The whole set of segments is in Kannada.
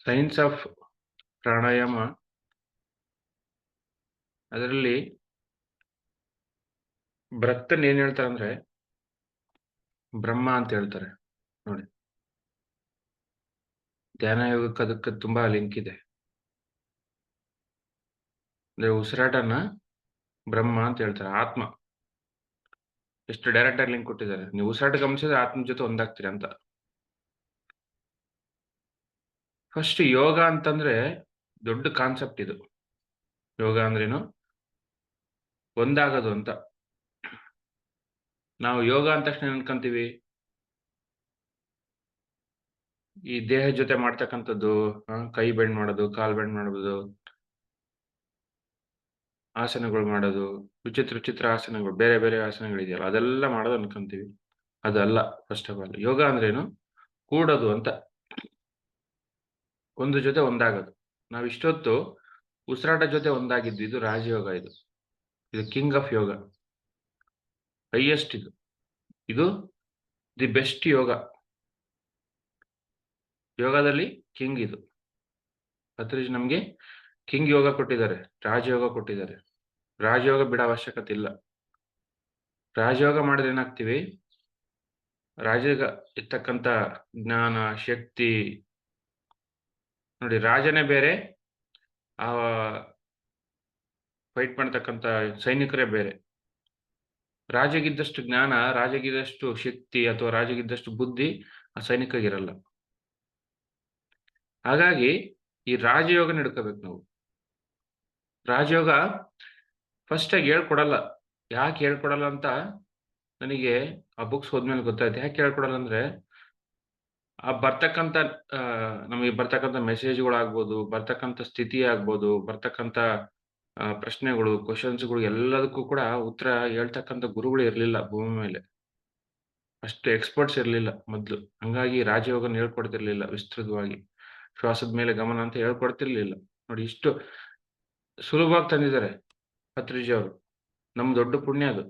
ಸೈನ್ಸ್ ಆಫ್ ಪ್ರಾಣಾಯಾಮ ಅದರಲ್ಲಿ ಬ್ರತ್ತನ್ ಏನ್ ಹೇಳ್ತಾರೆ ಅಂದ್ರೆ ಬ್ರಹ್ಮ ಅಂತ ಹೇಳ್ತಾರೆ ನೋಡಿ. ಧ್ಯಾನ ಯೋಗಕ್ಕೆ ಅದಕ್ಕೆ ತುಂಬಾ ಲಿಂಕ್ ಇದೆ. ಅಂದ್ರೆ ಉಸಿರಾಟನ ಬ್ರಹ್ಮ ಅಂತ ಹೇಳ್ತಾರೆ. ಆತ್ಮ ಎಷ್ಟು ಡೈರೆಕ್ಟ್ ಆಗಿ ಲಿಂಕ್ ಕೊಟ್ಟಿದ್ದಾರೆ. ನೀವು ಉಸಿರಾಟ ಗಮನಿಸಿದ್ರೆ ಆತ್ಮ ಜೊತೆ ಒಂದಾಗ್ತೀರಿ ಅಂತ. ಫಸ್ಟ್ ಯೋಗ ಅಂತಂದ್ರೆ ದೊಡ್ಡ ಕಾನ್ಸೆಪ್ಟ್ ಇದು. ಯೋಗ ಅಂದ್ರೇನು? ಒಂದಾಗೋದು ಅಂತ. ನಾವು ಯೋಗ ಅಂದ ತಕ್ಷಣ ಏನ್ ಅನ್ಕೊಂತೀವಿ? ಈ ದೇಹ ಜೊತೆ ಮಾಡ್ತಕ್ಕಂಥದ್ದು, ಕೈ ಬೆಂಡ್ ಮಾಡೋದು, ಕಾಲ್ ಬೆಂಡ್ ಮಾಡೋದು, ಆಸನಗಳು ಮಾಡೋದು, ವಿಚಿತ್ರ ವಿಚಿತ್ರ ಆಸನಗಳು, ಬೇರೆ ಬೇರೆ ಆಸನಗಳಿದೆಯಲ್ಲ, ಅದೆಲ್ಲ ಮಾಡೋದು ಅನ್ಕೊಂತೀವಿ. ಅದಲ್ಲ. ಫಸ್ಟ್ ಆಫ್ ಆಲ್ ಯೋಗ ಅಂದ್ರೇನು? ಕೂಡೋದು ಅಂತ. ಒಂದು ಜೊತೆ ಒಂದಾಗೋದು. ನಾವ್ ಇಷ್ಟೊತ್ತು ಉಸಿರಾಟ ಜೊತೆ ಒಂದಾಗಿದ್ವಿ. ಇದು ರಾಜಯೋಗ. ಇದು ಕಿಂಗ್ ಆಫ್ ಯೋಗ. ಹೈಯೆಸ್ಟ್ ಇದು. ಇದು ದಿ ಬೆಸ್ಟ್ ಯೋಗ. ಯೋಗದಲ್ಲಿ ಕಿಂಗ್ ಇದು. ಪತ್ರಿಜಿ ನಮ್ಗೆ ಕಿಂಗ್ ಯೋಗ ಕೊಟ್ಟಿದ್ದಾರೆ, ರಾಜಯೋಗ ಕೊಟ್ಟಿದ್ದಾರೆ. ರಾಜಯೋಗ ಬಿಡೋ ಅವಶ್ಯಕತೆ ಇಲ್ಲ. ರಾಜಯೋಗ ಮಾಡಿದ್ರೆ ಏನಾಗ್ತೀವಿ? ರಾಜಯೋಗ ಇರ್ತಕ್ಕಂಥ ಜ್ಞಾನ, ಶಕ್ತಿ ನೋಡಿ. ರಾಜನೇ ಬೇರೆ, ಆ ಫೈಟ್ ಮಾಡ್ತಕ್ಕಂಥ ಸೈನಿಕರೇ ಬೇರೆ. ರಾಜಗಿದ್ದಷ್ಟು ಜ್ಞಾನ, ರಾಜಗಿದ್ದಷ್ಟು ಶಕ್ತಿ ಅಥವಾ ರಾಜಗಿದ್ದಷ್ಟು ಬುದ್ಧಿ ಆ ಸೈನಿಕಗಿರಲ್ಲ. ಹಾಗಾಗಿ ಈ ರಾಜಯೋಗ ನಡ್ಕೋಬೇಕು ನಾವು. ರಾಜಯೋಗ ಫಸ್ಟ್ ಆಗಿ ಹೇಳ್ಕೊಡಲ್ಲ. ಯಾಕೆ ಹೇಳ್ಕೊಡಲ್ಲ ಅಂತ ನನಗೆ ಆ ಬುಕ್ಸ್ ಹೋದ್ಮೇಲೆ ಗೊತ್ತಾಯ್ತು. ಯಾಕೆ ಹೇಳ್ಕೊಡಲ್ಲ ಅಂದ್ರೆ, ಆ ಬರ್ತಕ್ಕಂಥ ನಮಗೆ ಬರ್ತಕ್ಕಂಥ ಮೆಸೇಜ್ಗಳಾಗ್ಬೋದು, ಬರ್ತಕ್ಕಂಥ ಸ್ಥಿತಿ ಆಗ್ಬೋದು, ಬರ್ತಕ್ಕಂಥ ಪ್ರಶ್ನೆಗಳು, ಕ್ವಶನ್ಸ್ಗಳು ಎಲ್ಲದಕ್ಕೂ ಕೂಡ ಉತ್ತರ ಹೇಳ್ತಕ್ಕಂಥ ಗುರುಗಳು ಇರ್ಲಿಲ್ಲ ಭೂಮಿ ಮೇಲೆ. ಅಷ್ಟು ಎಕ್ಸ್ಪರ್ಟ್ಸ್ ಇರ್ಲಿಲ್ಲ ಮೊದ್ಲು. ಹಂಗಾಗಿ ರಾಜಯೋಗನ ಹೇಳ್ಕೊಡ್ತಿರ್ಲಿಲ್ಲ ವಿಸ್ತೃತವಾಗಿ. ಶ್ವಾಸದ ಮೇಲೆ ಗಮನ ಅಂತ ಹೇಳ್ಕೊಡ್ತಿರ್ಲಿಲ್ಲ. ನೋಡಿ, ಇಷ್ಟು ಸುಲಭವಾಗಿ ತಂದಿದ್ದಾರೆ ಪತ್ರಿಜಿ ಅವರು. ನಮ್ ದೊಡ್ಡ ಪುಣ್ಯ ಅದು.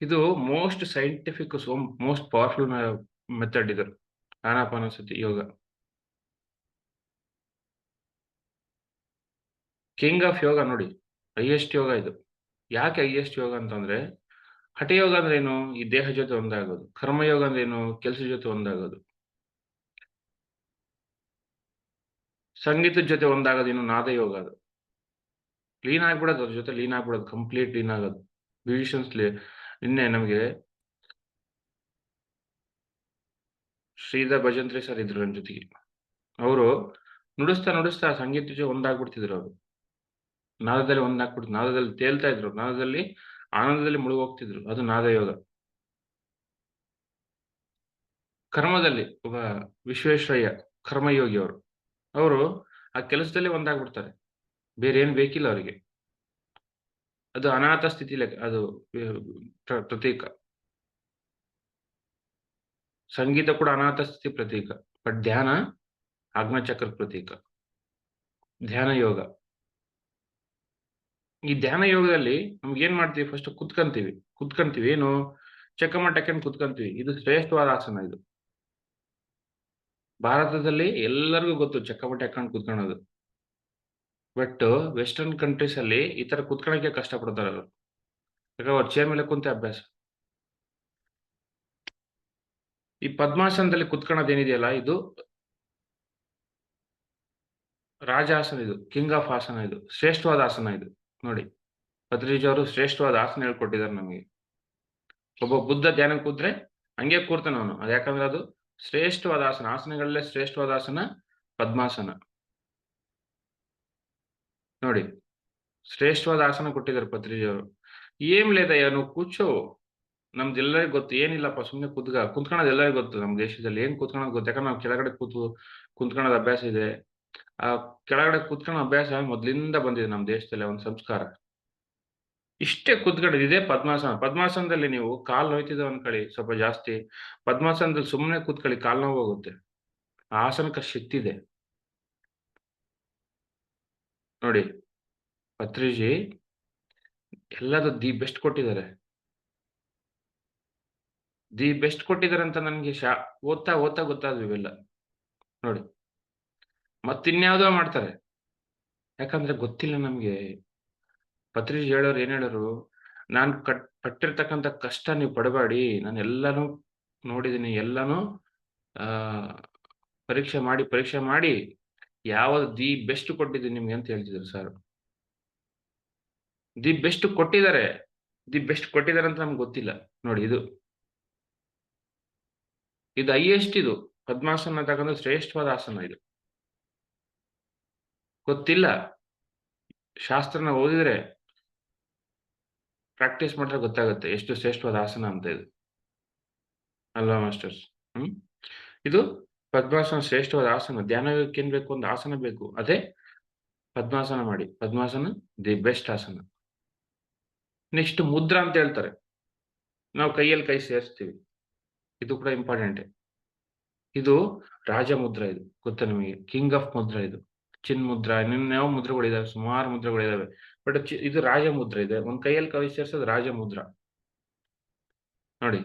ಇದು most scientific, most powerful method ಇದು ಆನಾಪಾನಸತಿ ಯೋಗ. ಕಿಂಗ್ ಆಫ್ ಯೋಗ ನೋಡಿ. ಹೈಯೆಸ್ಟ್ ಯೋಗ ಇದು. ಯಾಕೆ ಹೈಯೆಸ್ಟ್ ಯೋಗ ಅಂತಂದ್ರೆ, ಹಠಯೋಗ ಅಂದ್ರೆ ಏನು? ಈ ದೇಹ ಜೊತೆ ಒಂದಾಗೋದು. ಕರ್ಮಯೋಗ ಅಂದ್ರೆ ಏನು? ಕೆಲಸ ಜೊತೆ ಒಂದಾಗೋದು. ಸಂಗೀತದ ಜೊತೆ ಒಂದಾಗೋದು ಏನು? ನಾದ ಯೋಗ. ಅದು ಲೀನ್ ಆಗ್ಬಿಡೋದು, ಅದ್ರ ಜೊತೆ ಲೀನ್ ಆಗ್ಬಿಡೋದು, ಕಂಪ್ಲೀಟ್ ಲೀನ್ ಆಗೋದು. ಬ್ಯೂಟಿಷಿಯನ್ಸ್ ನಿನ್ನೆ ನಮಗೆ ಶ್ರೀಧರ್ ಭಜಂತ್ರಿ ಸರ್ ಇದ್ರು ನನ್ನ ಜೊತೆಗೆ. ಅವರು ನುಡಿಸ್ತಾ ನುಡಿಸ್ತಾ ಸಂಗೀತ ಜೊತೆ ಒಂದಾಗ್ಬಿಡ್ತಿದ್ರು. ಅವರು ನಾದದಲ್ಲಿ ಒಂದಾಗ್ಬಿಡ್ತು. ನಾದದಲ್ಲಿ ತೇಲ್ತಾ ಇದ್ರು. ನಾದದಲ್ಲಿ ಆನಂದದಲ್ಲಿ ಮುಳುಗೋಗ್ತಿದ್ರು. ಅದು ನಾದ ಯೋಗ. ಕರ್ಮದಲ್ಲಿ ಒಬ್ಬ ವಿಶ್ವೇಶ್ವರಯ್ಯ ಕರ್ಮಯೋಗಿ ಅವರು. ಅವರು ಆ ಕೆಲಸದಲ್ಲಿ ಒಂದಾಗ್ಬಿಡ್ತಾರೆ. ಬೇರೆ ಏನ್ ಬೇಕಿಲ್ಲ ಅವರಿಗೆ. ಅದು ಅನಾಥ ಸ್ಥಿತಿ ಅದು ಪ್ರತೀಕ. ಸಂಗೀತ ಕೂಡ ಅನಾಥ ಸ್ಥಿತಿ ಪ್ರತೀಕ. ಬಟ್ ಧ್ಯಾನ ಆಜ್ಞಾಚಕ್ರ ಪ್ರತೀಕ. ಧ್ಯಾನ ಯೋಗ. ಈ ಧ್ಯಾನ ಯೋಗದಲ್ಲಿ ನಮ್ಗೆ ಏನ್ ಮಾಡ್ತೀವಿ? ಫಸ್ಟ್ ಕುತ್ಕಂತೀವಿ. ಏನು? ಚಕ್ಕಮಟ್ಟಕ್ಕೆ ಕುತ್ಕಂತೀವಿ. ಇದು ಶ್ರೇಷ್ಠವಾದ ಆಸನ. ಇದು ಭಾರತದಲ್ಲಿ ಎಲ್ಲರಿಗೂ ಗೊತ್ತು ಚಕ್ಕಮಟ್ಟ ಹಾಕೊಂಡು ಕುತ್ಕೊಳ್ಳೋದು. ಬಟ್ ವೆಸ್ಟರ್ನ್ ಕಂಟ್ರೀಸ್ ಅಲ್ಲಿ ಈ ತರ ಕುತ್ಕೊಳ್ಳೋಕೆ ಕಷ್ಟ ಪಡ್ತಾರೆ ಅವರು. ಯಾಕಂದ್ರೆ ಅವ್ರ ಚೇರ್ ಮೇಲೆ ಕುಂತೆ ಅಭ್ಯಾಸ. ಈ ಪದ್ಮಾಸನದಲ್ಲಿ ಕುತ್ಕೊಳ್ಳೋದು ಏನಿದೆಯಲ್ಲ, ಇದು ರಾಜಾಸನ. ಇದು ಕಿಂಗ್ ಆಫ್ ಆಸನ. ಇದು ಶ್ರೇಷ್ಠವಾದ ಆಸನ. ಇದು ನೋಡಿ, ಪತ್ರಿಜಿ ಅವರು ಶ್ರೇಷ್ಠವಾದ ಆಸನ ಹೇಳ್ಕೊಟ್ಟಿದ್ದಾರೆ ನಮಗೆ. ಒಬ್ಬ ಬುದ್ಧ ಧ್ಯಾನ ಕೂತ್ರೆ ಹಂಗೆ ಕೂರ್ತಾನೆ ಅವನು. ಅದು ಯಾಕಂದ್ರೆ ಅದು ಶ್ರೇಷ್ಠವಾದ ಆಸನ. ಆಸನಗಳಲ್ಲೇ ಶ್ರೇಷ್ಠವಾದ ಆಸನ ಪದ್ಮಾಸನ. ನೋಡಿ, ಶ್ರೇಷ್ಠವಾದ ಆಸನ ಕೊಟ್ಟಿದ್ದಾರೆ ಪತ್ರಿಜಿ ಅವರು. ಏನ್ ಲೇದಯ್ಯ నువ్వు ಕೂಚೋ. ನಮ್ದೆಲ್ಲರಿಗೂ ಗೊತ್ತು. ಏನಿಲ್ಲಪ್ಪ, ಸುಮ್ನೆ ಕುತ್ಕೊಳ್ಳೋದು ಎಲ್ಲರಿಗೂ ಗೊತ್ತು. ನಮ್ಮ ದೇಶದಲ್ಲಿ ಏನ್ ಕುತ್ಕೊಳ್ಳೋದು ಗೊತ್ತು. ಯಾಕಂದ್ರೆ ನಾವು ಕೆಳಗಡೆ ಕುತ್ಕೊಳ್ಳೋದು ಅಭ್ಯಾಸ ಇದೆ. ಆ ಕೆಳಗಡೆ ಕುತ್ಕೊಳ್ಳೋ ಅಭ್ಯಾಸ ಮೊದ್ಲಿಂದ ಬಂದಿದೆ ನಮ್ಮ ದೇಶದಲ್ಲಿ. ಒಂದು ಸಂಸ್ಕಾರ. ಇಷ್ಟೇ ಕುತ್ಕೊಂಡಿದ್ದು. ಇದೇ ಪದ್ಮಾಸನ. ಪದ್ಮಾಸನದಲ್ಲಿ ನೀವು ಕಾಲ್ ನೋಯ್ತಿದೆ ಅನ್ಕೊಳ್ಳಿ ಸ್ವಲ್ಪ ಜಾಸ್ತಿ. ಪದ್ಮಾಸನದಲ್ಲಿ ಸುಮ್ಮನೆ ಕೂತ್ಕೊಳ್ಳಿ, ಕಾಲ್ ನೋವು ಹೋಗುತ್ತೆ. ಆ ಆಸನಕ್ಕೆ ಶಕ್ತಿ ಇದೆ ನೋಡಿ. ಪತ್ರಿಜಿ ಎಲ್ಲದೂ ದಿ ಬೆಸ್ಟ್ ಕೊಟ್ಟಿದ್ದಾರೆ. ದಿ ಬೆಸ್ಟ್ ಕೊಟ್ಟಿದ್ದಾರೆ ಅಂತ ನನಗೆ ಓದ್ತಾ ಓದ್ತಾ ಗೊತ್ತಾದ್ವು ಇವೆಲ್ಲ. ನೋಡಿ. ಮತ್ತಿನ್ಯಾವುದೋ ಮಾಡ್ತಾರೆ. ಯಾಕಂದ್ರೆ ಗೊತ್ತಿಲ್ಲ ನಮ್ಗೆ. ಪತ್ರಿಜಿ ಹೇಳೋರು ಏನ್ ಹೇಳೋರು, ನಾನ್ ಪಟ್ಟಿರ್ತಕ್ಕಂಥ ಕಷ್ಟ ನೀವು ಪಡಬೇಡಿ. ನಾನು ಎಲ್ಲಾನು ನೋಡಿದೀನಿ. ಎಲ್ಲಾನು ಆ ಪರೀಕ್ಷೆ ಮಾಡಿ ಯಾವ್ದು ದಿ ಬೆಸ್ಟ್ ಕೊಟ್ಟಿದ್ದೀನಿ ನಿಮ್ಗೆ ಅಂತ ಹೇಳ್ತಿದ್ರು ಸರ್. ದಿ ಬೆಸ್ಟ್ ಕೊಟ್ಟಿದ್ದಾರೆ. ದಿ ಬೆಸ್ಟ್ ಕೊಟ್ಟಿದ್ದಾರೆ ಅಂತ ನಮ್ಗೆ ಗೊತ್ತಿಲ್ಲ. ನೋಡಿ ಇದು ಹೈಯೆಸ್ಟ್ ಇದು. ಪದ್ಮಾಸನ ತಗೊಂಡು ಶ್ರೇಷ್ಠವಾದ ಆಸನ ಇದು. ಗೊತ್ತಿಲ್ಲ. ಶಾಸ್ತ್ರನ ಓದಿದ್ರೆ, ಪ್ರಾಕ್ಟೀಸ್ ಮಾಡಿದ್ರೆ ಗೊತ್ತಾಗುತ್ತೆ ಎಷ್ಟು ಶ್ರೇಷ್ಠವಾದ ಆಸನ ಅಂತ ಇದು. ಅಲ್ವಾ ಮಾಸ್ಟರ್ಸ್? ಇದು ಪದ್ಮಾಸನ ಶ್ರೇಷ್ಠವಾದ ಆಸನ. ಧ್ಯಾನಕ್ಕೆ ಏನ್ ಬೇಕು? ಒಂದು ಆಸನ ಬೇಕು. ಅದೇ ಪದ್ಮಾಸನ ಮಾಡಿ. ಪದ್ಮಾಸನ ದಿ ಬೆಸ್ಟ್ ಆಸನ. ನೆಕ್ಸ್ಟ್ ಮುದ್ರಾ ಅಂತ ಹೇಳ್ತಾರೆ. ನಾವು ಕೈಯಲ್ಲಿ ಕೈ ಸೇರಿಸ್ತೀವಿ. ಇದು ಕೂಡ ಇಂಪಾರ್ಟೆಂಟ್. ಇದು ರಾಜ ಮುದ್ರಾ. ಇದು ಗೊತ್ತಾ ನಿಮಗೆ? ಕಿಂಗ್ ಆಫ್ ಮುದ್ರಾ ಇದು. ಚಿನ್ ಮುದ್ರಾ, ಯಾವ ಮುದ್ರೆಗಳಿದಾವೆ, ಸುಮಾರು ಮುದ್ರೆಗಳಿದಾವೆ. ಬಟ್ ಇದು ರಾಜ ಮುದ್ರಾ ಇದೆ. ಒಂದ್ ಕೈಯಲ್ಲಿ ಕೈ ಸೇರಿಸೋದು ರಾಜ ಮುದ್ರಾ. ನೋಡಿ,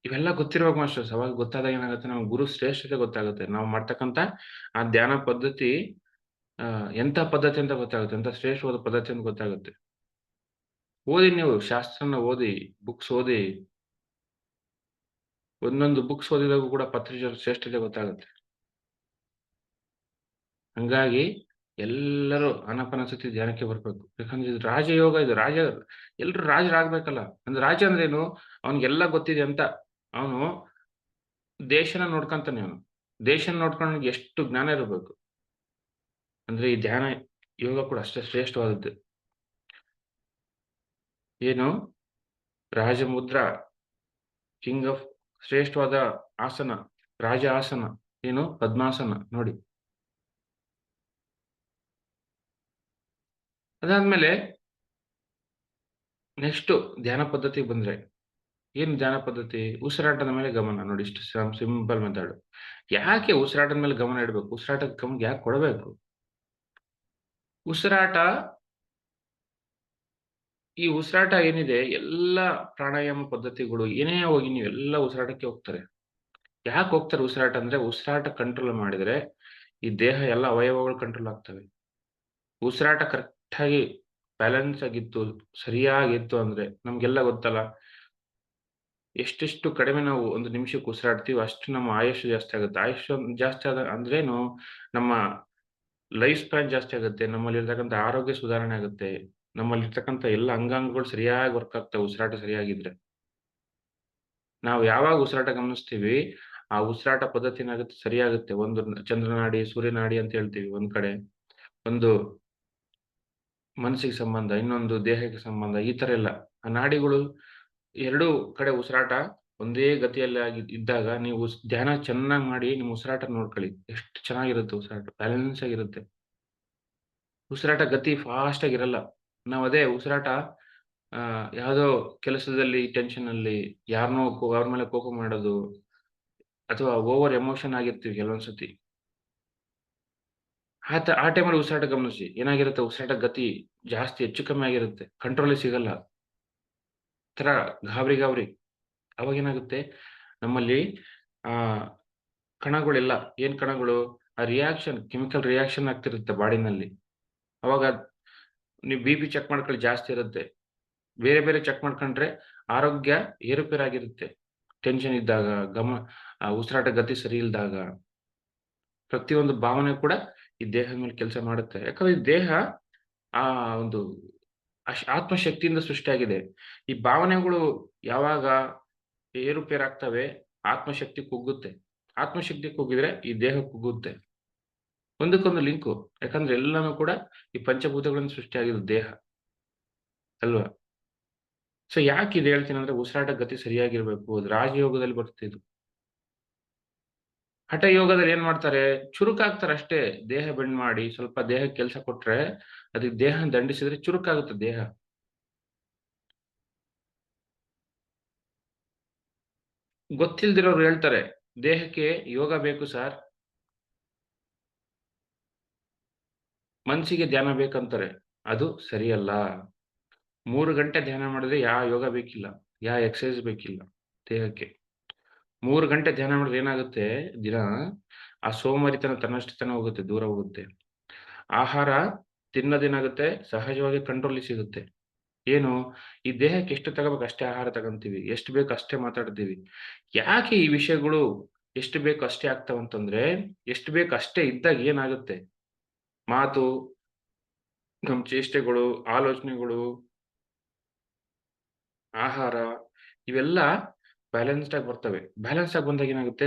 ಇವೆಲ್ಲ ಗೊತ್ತಿರುವಾಗ ಮಾಸ್ಟರ್ಸ್. ಅವಾಗ ಗೊತ್ತಾದಾಗ ಏನಾಗುತ್ತೆ, ನಮ್ಗೆ ಗುರು ಶ್ರೇಷ್ಠತೆ ಗೊತ್ತಾಗುತ್ತೆ. ನಾವು ಮಾಡ್ತಕ್ಕಂಥ ಆ ಧ್ಯಾನ ಪದ್ಧತಿ ಎಂತ ಪದ್ಧತಿ ಅಂತ ಗೊತ್ತಾಗುತ್ತೆ. ಎಂತ ಶ್ರೇಷ್ಠವಾದ ಪದ್ಧತಿ ಅಂತ ಗೊತ್ತಾಗುತ್ತೆ. ಓದಿ, ನೀವು ಶಾಸ್ತ್ರನ ಓದಿ, ಬುಕ್ಸ್ ಓದಿ. ಒಂದೊಂದು ಬುಕ್ಸ್ ಓದಿದಾಗೂ ಕೂಡ ಪತ್ರಿಜರ ಶ್ರೇಷ್ಠತೆ ಗೊತ್ತಾಗುತ್ತೆ. ಹಂಗಾಗಿ ಎಲ್ಲರೂ ಆನಾಪಾನಸತಿ ಧ್ಯಾನಕ್ಕೆ ಬರ್ಬೇಕು. ಯಾಕಂದ್ರೆ ಇದು ರಾಜಯೋಗ. ಇದು ಎಲ್ರು ರಾಜರಾಗ್ಬೇಕಲ್ಲ. ಅಂದ್ರೆ ರಾಜ ಅಂದ್ರೆ ಏನು? ಅವ್ನಿಗೆಲ್ಲ ಗೊತ್ತಿದೆ ಅಂತ. ಅವನು ದೇಶನ ನೋಡ್ಕೊಂತಾನೆ. ಅವನು ದೇಶನ ನೋಡ್ಕೊಂಡು ಎಷ್ಟು ಜ್ಞಾನ ಇರಬೇಕು. ಅಂದ್ರೆ ಈ ಧ್ಯಾನ ಯೋಗ ಕೂಡ ಅಷ್ಟೇ ಶ್ರೇಷ್ಠವಾದದ್ದು. ಏನು? ರಾಜಮುದ್ರಾ, ಕಿಂಗ್ ಆಫ್, ಶ್ರೇಷ್ಠವಾದ ಆಸನ, ರಾಜ ಆಸನ ಏನು? ಪದ್ಮಾಸನ. ನೋಡಿ, ಅದಾದ್ಮೇಲೆ ನೆಕ್ಸ್ಟ್ ಧ್ಯಾನ ಪದ್ಧತಿ ಬಂದ್ರೆ ಏನು? ಧ್ಯಾನ ಪದ್ಧತಿ ಉಸಿರಾಟದ ಮೇಲೆ ಗಮನ. ನೋಡಿ, ಇಷ್ಟು ಸಿಂಪಲ್ ಮೆಥಡ್. ಯಾಕೆ ಉಸಿರಾಟದ ಮೇಲೆ ಗಮನ ಇಡಬೇಕು? ಉಸಿರಾಟದ ಗಮನ ಯಾಕೆ ಕೊಡಬೇಕು? ಉಸಿರಾಟ, ಈ ಉಸಿರಾಟ ಏನಿದೆ, ಎಲ್ಲ ಪ್ರಾಣಾಯಾಮ ಪದ್ಧತಿಗಳು ಏನೇ ಹೋಗಿ ನೀವೆಲ್ಲ ಉಸಿರಾಟಕ್ಕೆ ಹೋಗ್ತಾರೆ. ಯಾಕೆ ಹೋಗ್ತಾರೆ ಉಸಿರಾಟ ಅಂದ್ರೆ, ಉಸಿರಾಟ ಕಂಟ್ರೋಲ್ ಮಾಡಿದ್ರೆ ಈ ದೇಹ ಎಲ್ಲ ಅವಯವಗಳು ಕಂಟ್ರೋಲ್ ಆಗ್ತವೆ. ಉಸಿರಾಟ ಕರೆಕ್ಟ್ ಆಗಿ ಬ್ಯಾಲೆನ್ಸ್ ಆಗಿತ್ತು, ಸರಿಯಾಗಿತ್ತು ಅಂದ್ರೆ ನಮ್ಗೆಲ್ಲ ಗೊತ್ತಲ್ಲ, ಎಷ್ಟೆಷ್ಟು ಕಡಿಮೆ ನಾವು ಒಂದು ನಿಮಿಷಕ್ಕೆ ಉಸಿರಾಡ್ತೀವಿ ಅಷ್ಟು ನಮ್ಮ ಆಯುಷ್ಯ ಜಾಸ್ತಿ ಆಗುತ್ತೆ. ಆಯುಷ್ಯ ಜಾಸ್ತಿ ಆದ ಅಂದ್ರೇನು? ನಮ್ಮ ಲೈಫ್ ಸ್ಪ್ಯಾನ್ ಜಾಸ್ತಿ ಆಗುತ್ತೆ. ನಮ್ಮಲ್ಲಿರ್ತಕ್ಕಂಥ ಆರೋಗ್ಯ ಸುಧಾರಣೆ ಆಗುತ್ತೆ. ನಮ್ಮಲ್ಲಿರ್ತಕ್ಕಂಥ ಎಲ್ಲ ಅಂಗಾಂಗಗಳು ಸರಿಯಾಗಿ ವರ್ಕ್ ಆಗ್ತವೆ ಉಸಿರಾಟ ಸರಿಯಾಗಿದ್ರೆ. ನಾವು ಯಾವಾಗ ಉಸಿರಾಟ ಗಮನಿಸ್ತೀವಿ, ಆ ಉಸಿರಾಟ ಪದ್ಧತಿ ಏನಾಗುತ್ತೆ, ಸರಿಯಾಗುತ್ತೆ. ಒಂದು ಚಂದ್ರನಾಡಿ, ಸೂರ್ಯನಾಡಿ ಅಂತ ಹೇಳ್ತೀವಿ ಒಂದ್ ಕಡೆ. ಒಂದು ಮನಸ್ಸಿಗೆ ಸಂಬಂಧ, ಇನ್ನೊಂದು ದೇಹಕ್ಕೆ ಸಂಬಂಧ. ಈ ತರ ಎಲ್ಲ ಆ ನಾಡಿಗಳು ಎರಡೂ ಕಡೆ ಉಸಿರಾಟ ಒಂದೇ ಗತಿಯಲ್ಲಿ ಇದ್ದಾಗ ನೀವು ಧ್ಯಾನ ಚೆನ್ನಾಗಿ ಮಾಡಿ ನಿಮ್ಮ ಉಸಿರಾಟ ನೋಡ್ಕೊಳ್ಳಿ. ಎಷ್ಟು ಚೆನ್ನಾಗಿರುತ್ತೆ ಉಸಿರಾಟ, ಬ್ಯಾಲೆನ್ಸ್ ಆಗಿರುತ್ತೆ. ಉಸಿರಾಟ ಗತಿ ಫಾಸ್ಟ್ ಆಗಿರಲ್ಲ. ನಾವು ಅದೇ ಉಸಿರಾಟ ಯಾವುದೋ ಕೆಲಸದಲ್ಲಿ ಟೆನ್ಷನ್ ಅಲ್ಲಿ ಯಾರನ್ನೋ ಅವ್ರ ಮೇಲೆ ಕೋಪ ಮಾಡೋದು, ಅಥವಾ ಓವರ್ ಎಮೋಷನ್ ಆಗಿರ್ತೀವಿ ಕೆಲವೊಂದ್ಸತಿ. ಆ ಟೈಮಲ್ಲಿ ಉಸಿರಾಟ ಗಮನಿಸಿ. ಏನಾಗಿರುತ್ತೆ, ಉಸಿರಾಟ ಗತಿ ಜಾಸ್ತಿ ಹೆಚ್ಚು ಕಮ್ಮಿ ಆಗಿರುತ್ತೆ. ಕಂಟ್ರೋಲ್ ಸಿಗಲ್ಲ. ತರ ಗಾಬರಿ. ಅವಾಗ ಏನಾಗುತ್ತೆ, ನಮ್ಮಲ್ಲಿ ಆ ಕಣಗಳೆಲ್ಲ, ಏನ್ ಕಣಗಳು, ಆ ರಿಯಾಕ್ಷನ್, ಕೆಮಿಕಲ್ ರಿಯಾಕ್ಷನ್ ಆಗ್ತಿರುತ್ತೆ ಬಾಡಿನಲ್ಲಿ. ಅವಾಗ ನೀವು ಬಿ ಚೆಕ್ ಮಾಡ್ಕೊಳ್ಳಿ, ಜಾಸ್ತಿ ಇರುತ್ತೆ. ಬೇರೆ ಚೆಕ್ ಮಾಡ್ಕೊಂಡ್ರೆ ಆರೋಗ್ಯ ಏರುಪೇರಾಗಿರುತ್ತೆ. ಟೆನ್ಷನ್ ಇದ್ದಾಗ, ಉಸಿರಾಟ ಗತಿ ಸರಿ ಇಲ್ದಾಗ, ಪ್ರತಿಯೊಂದು ಭಾವನೆ ಕೂಡ ಈ ದೇಹದ ಮೇಲೆ ಕೆಲಸ ಮಾಡುತ್ತೆ. ಯಾಕಂದ್ರೆ ಈ ದೇಹ ಆ ಒಂದು ಆತ್ಮಶಕ್ತಿಯಿಂದ ಸೃಷ್ಟಿಯಾಗಿದೆ. ಈ ಭಾವನೆಗಳು ಯಾವಾಗ ಏರುಪೇರಾಗ್ತವೆ, ಆತ್ಮಶಕ್ತಿ ಕುಗ್ಗುತ್ತೆ. ಆತ್ಮಶಕ್ತಿ ಕುಗ್ಗಿದ್ರೆ ಈ ದೇಹ ಕುಗ್ಗುತ್ತೆ. ಒಂದಕ್ಕೊಂದು ಲಿಂಕು. ಯಾಕಂದ್ರೆ ಎಲ್ಲಾನು ಕೂಡ ಈ ಪಂಚಭೂತಗಳಿಂದ ಸೃಷ್ಟಿಯಾಗಿದ್ದು ದೇಹ ಅಲ್ವಾ? ಸೊ ಯಾಕೆ ಇದು ಹೇಳ್ತೀನಿ ಅಂದ್ರೆ, ಉಸಿರಾಟ ಗತಿ ಸರಿಯಾಗಿರ್ಬೇಕು. ಅದು ರಾಜಯೋಗದಲ್ಲಿ ಬರುತ್ತೆ ಇದು. ಹಠ ಯೋಗದಲ್ಲಿ ಏನ್ ಮಾಡ್ತಾರೆ, ಚುರುಕಾಗ್ತಾರೆ ಅಷ್ಟೇ. ದೇಹ ಬೆಂಡ್ ಮಾಡಿ ಸ್ವಲ್ಪ ದೇಹಕ್ಕೆ ಕೆಲಸ ಕೊಟ್ರೆ, ಅದಕ್ಕೆ ದೇಹ ದಂಡಿಸಿದ್ರೆ ಚುರುಕಾಗುತ್ತೆ ದೇಹ. ಗೊತ್ತಿಲ್ದಿರೋರು ಹೇಳ್ತಾರೆ, ದೇಹಕ್ಕೆ ಯೋಗ ಬೇಕು ಸರ್, ಮನಸ್ಸಿಗೆ ಧ್ಯಾನ ಬೇಕಂತಾರೆ. ಅದು ಸರಿಯಲ್ಲ. 3 ಗಂಟೆ ಧ್ಯಾನ ಮಾಡಿದ್ರೆ ಯಾವ ಯೋಗ ಬೇಕಿಲ್ಲ, ಯಾವ ಎಕ್ಸರ್ಸೈಸ್ ಬೇಕಿಲ್ಲ ದೇಹಕ್ಕೆ. 3 ಗಂಟೆ ಧ್ಯಾನ ಮಾಡಿದ್ರೆ ಏನಾಗುತ್ತೆ ದಿನ, ಆ ಸೋಮಾರಿತನ ತನ್ನಷ್ಟಕ್ಕೆ ಹೋಗುತ್ತೆ, ದೂರ ಹೋಗುತ್ತೆ. ಆಹಾರ ತಿನ್ನೋದೇನಾಗುತ್ತೆ ಸಹಜವಾಗಿ ಕಂಟ್ರೋಲಿಗೆ ಸಿಗುತ್ತೆ. ಏನು, ಈ ದೇಹಕ್ಕೆ ಎಷ್ಟು ತಗೋಬೇಕು ಅಷ್ಟೇ ಆಹಾರ ತಗೊಂತೀವಿ. ಎಷ್ಟು ಬೇಕು ಅಷ್ಟೇ ಮಾತಾಡ್ತೀವಿ. ಯಾಕೆ ಈ ವಿಷಯಗಳು ಎಷ್ಟು ಬೇಕು ಅಷ್ಟೇ ಆಗ್ತಾವಂತಂದ್ರೆ, ಎಷ್ಟು ಬೇಕು ಅಷ್ಟೇ ಇದ್ದಾಗ ಏನಾಗುತ್ತೆ, ಮಾತು, ನಮ್ ಚೇಷ್ಟೆಗಳು, ಆಲೋಚನೆಗಳು, ಆಹಾರ ಇವೆಲ್ಲ ಬ್ಯಾಲೆನ್ಸ್ಡ್ ಆಗಿ ಬರ್ತವೆ. ಬ್ಯಾಲೆನ್ಸ್ ಆಗಿ ಬಂದಾಗ ಏನಾಗುತ್ತೆ,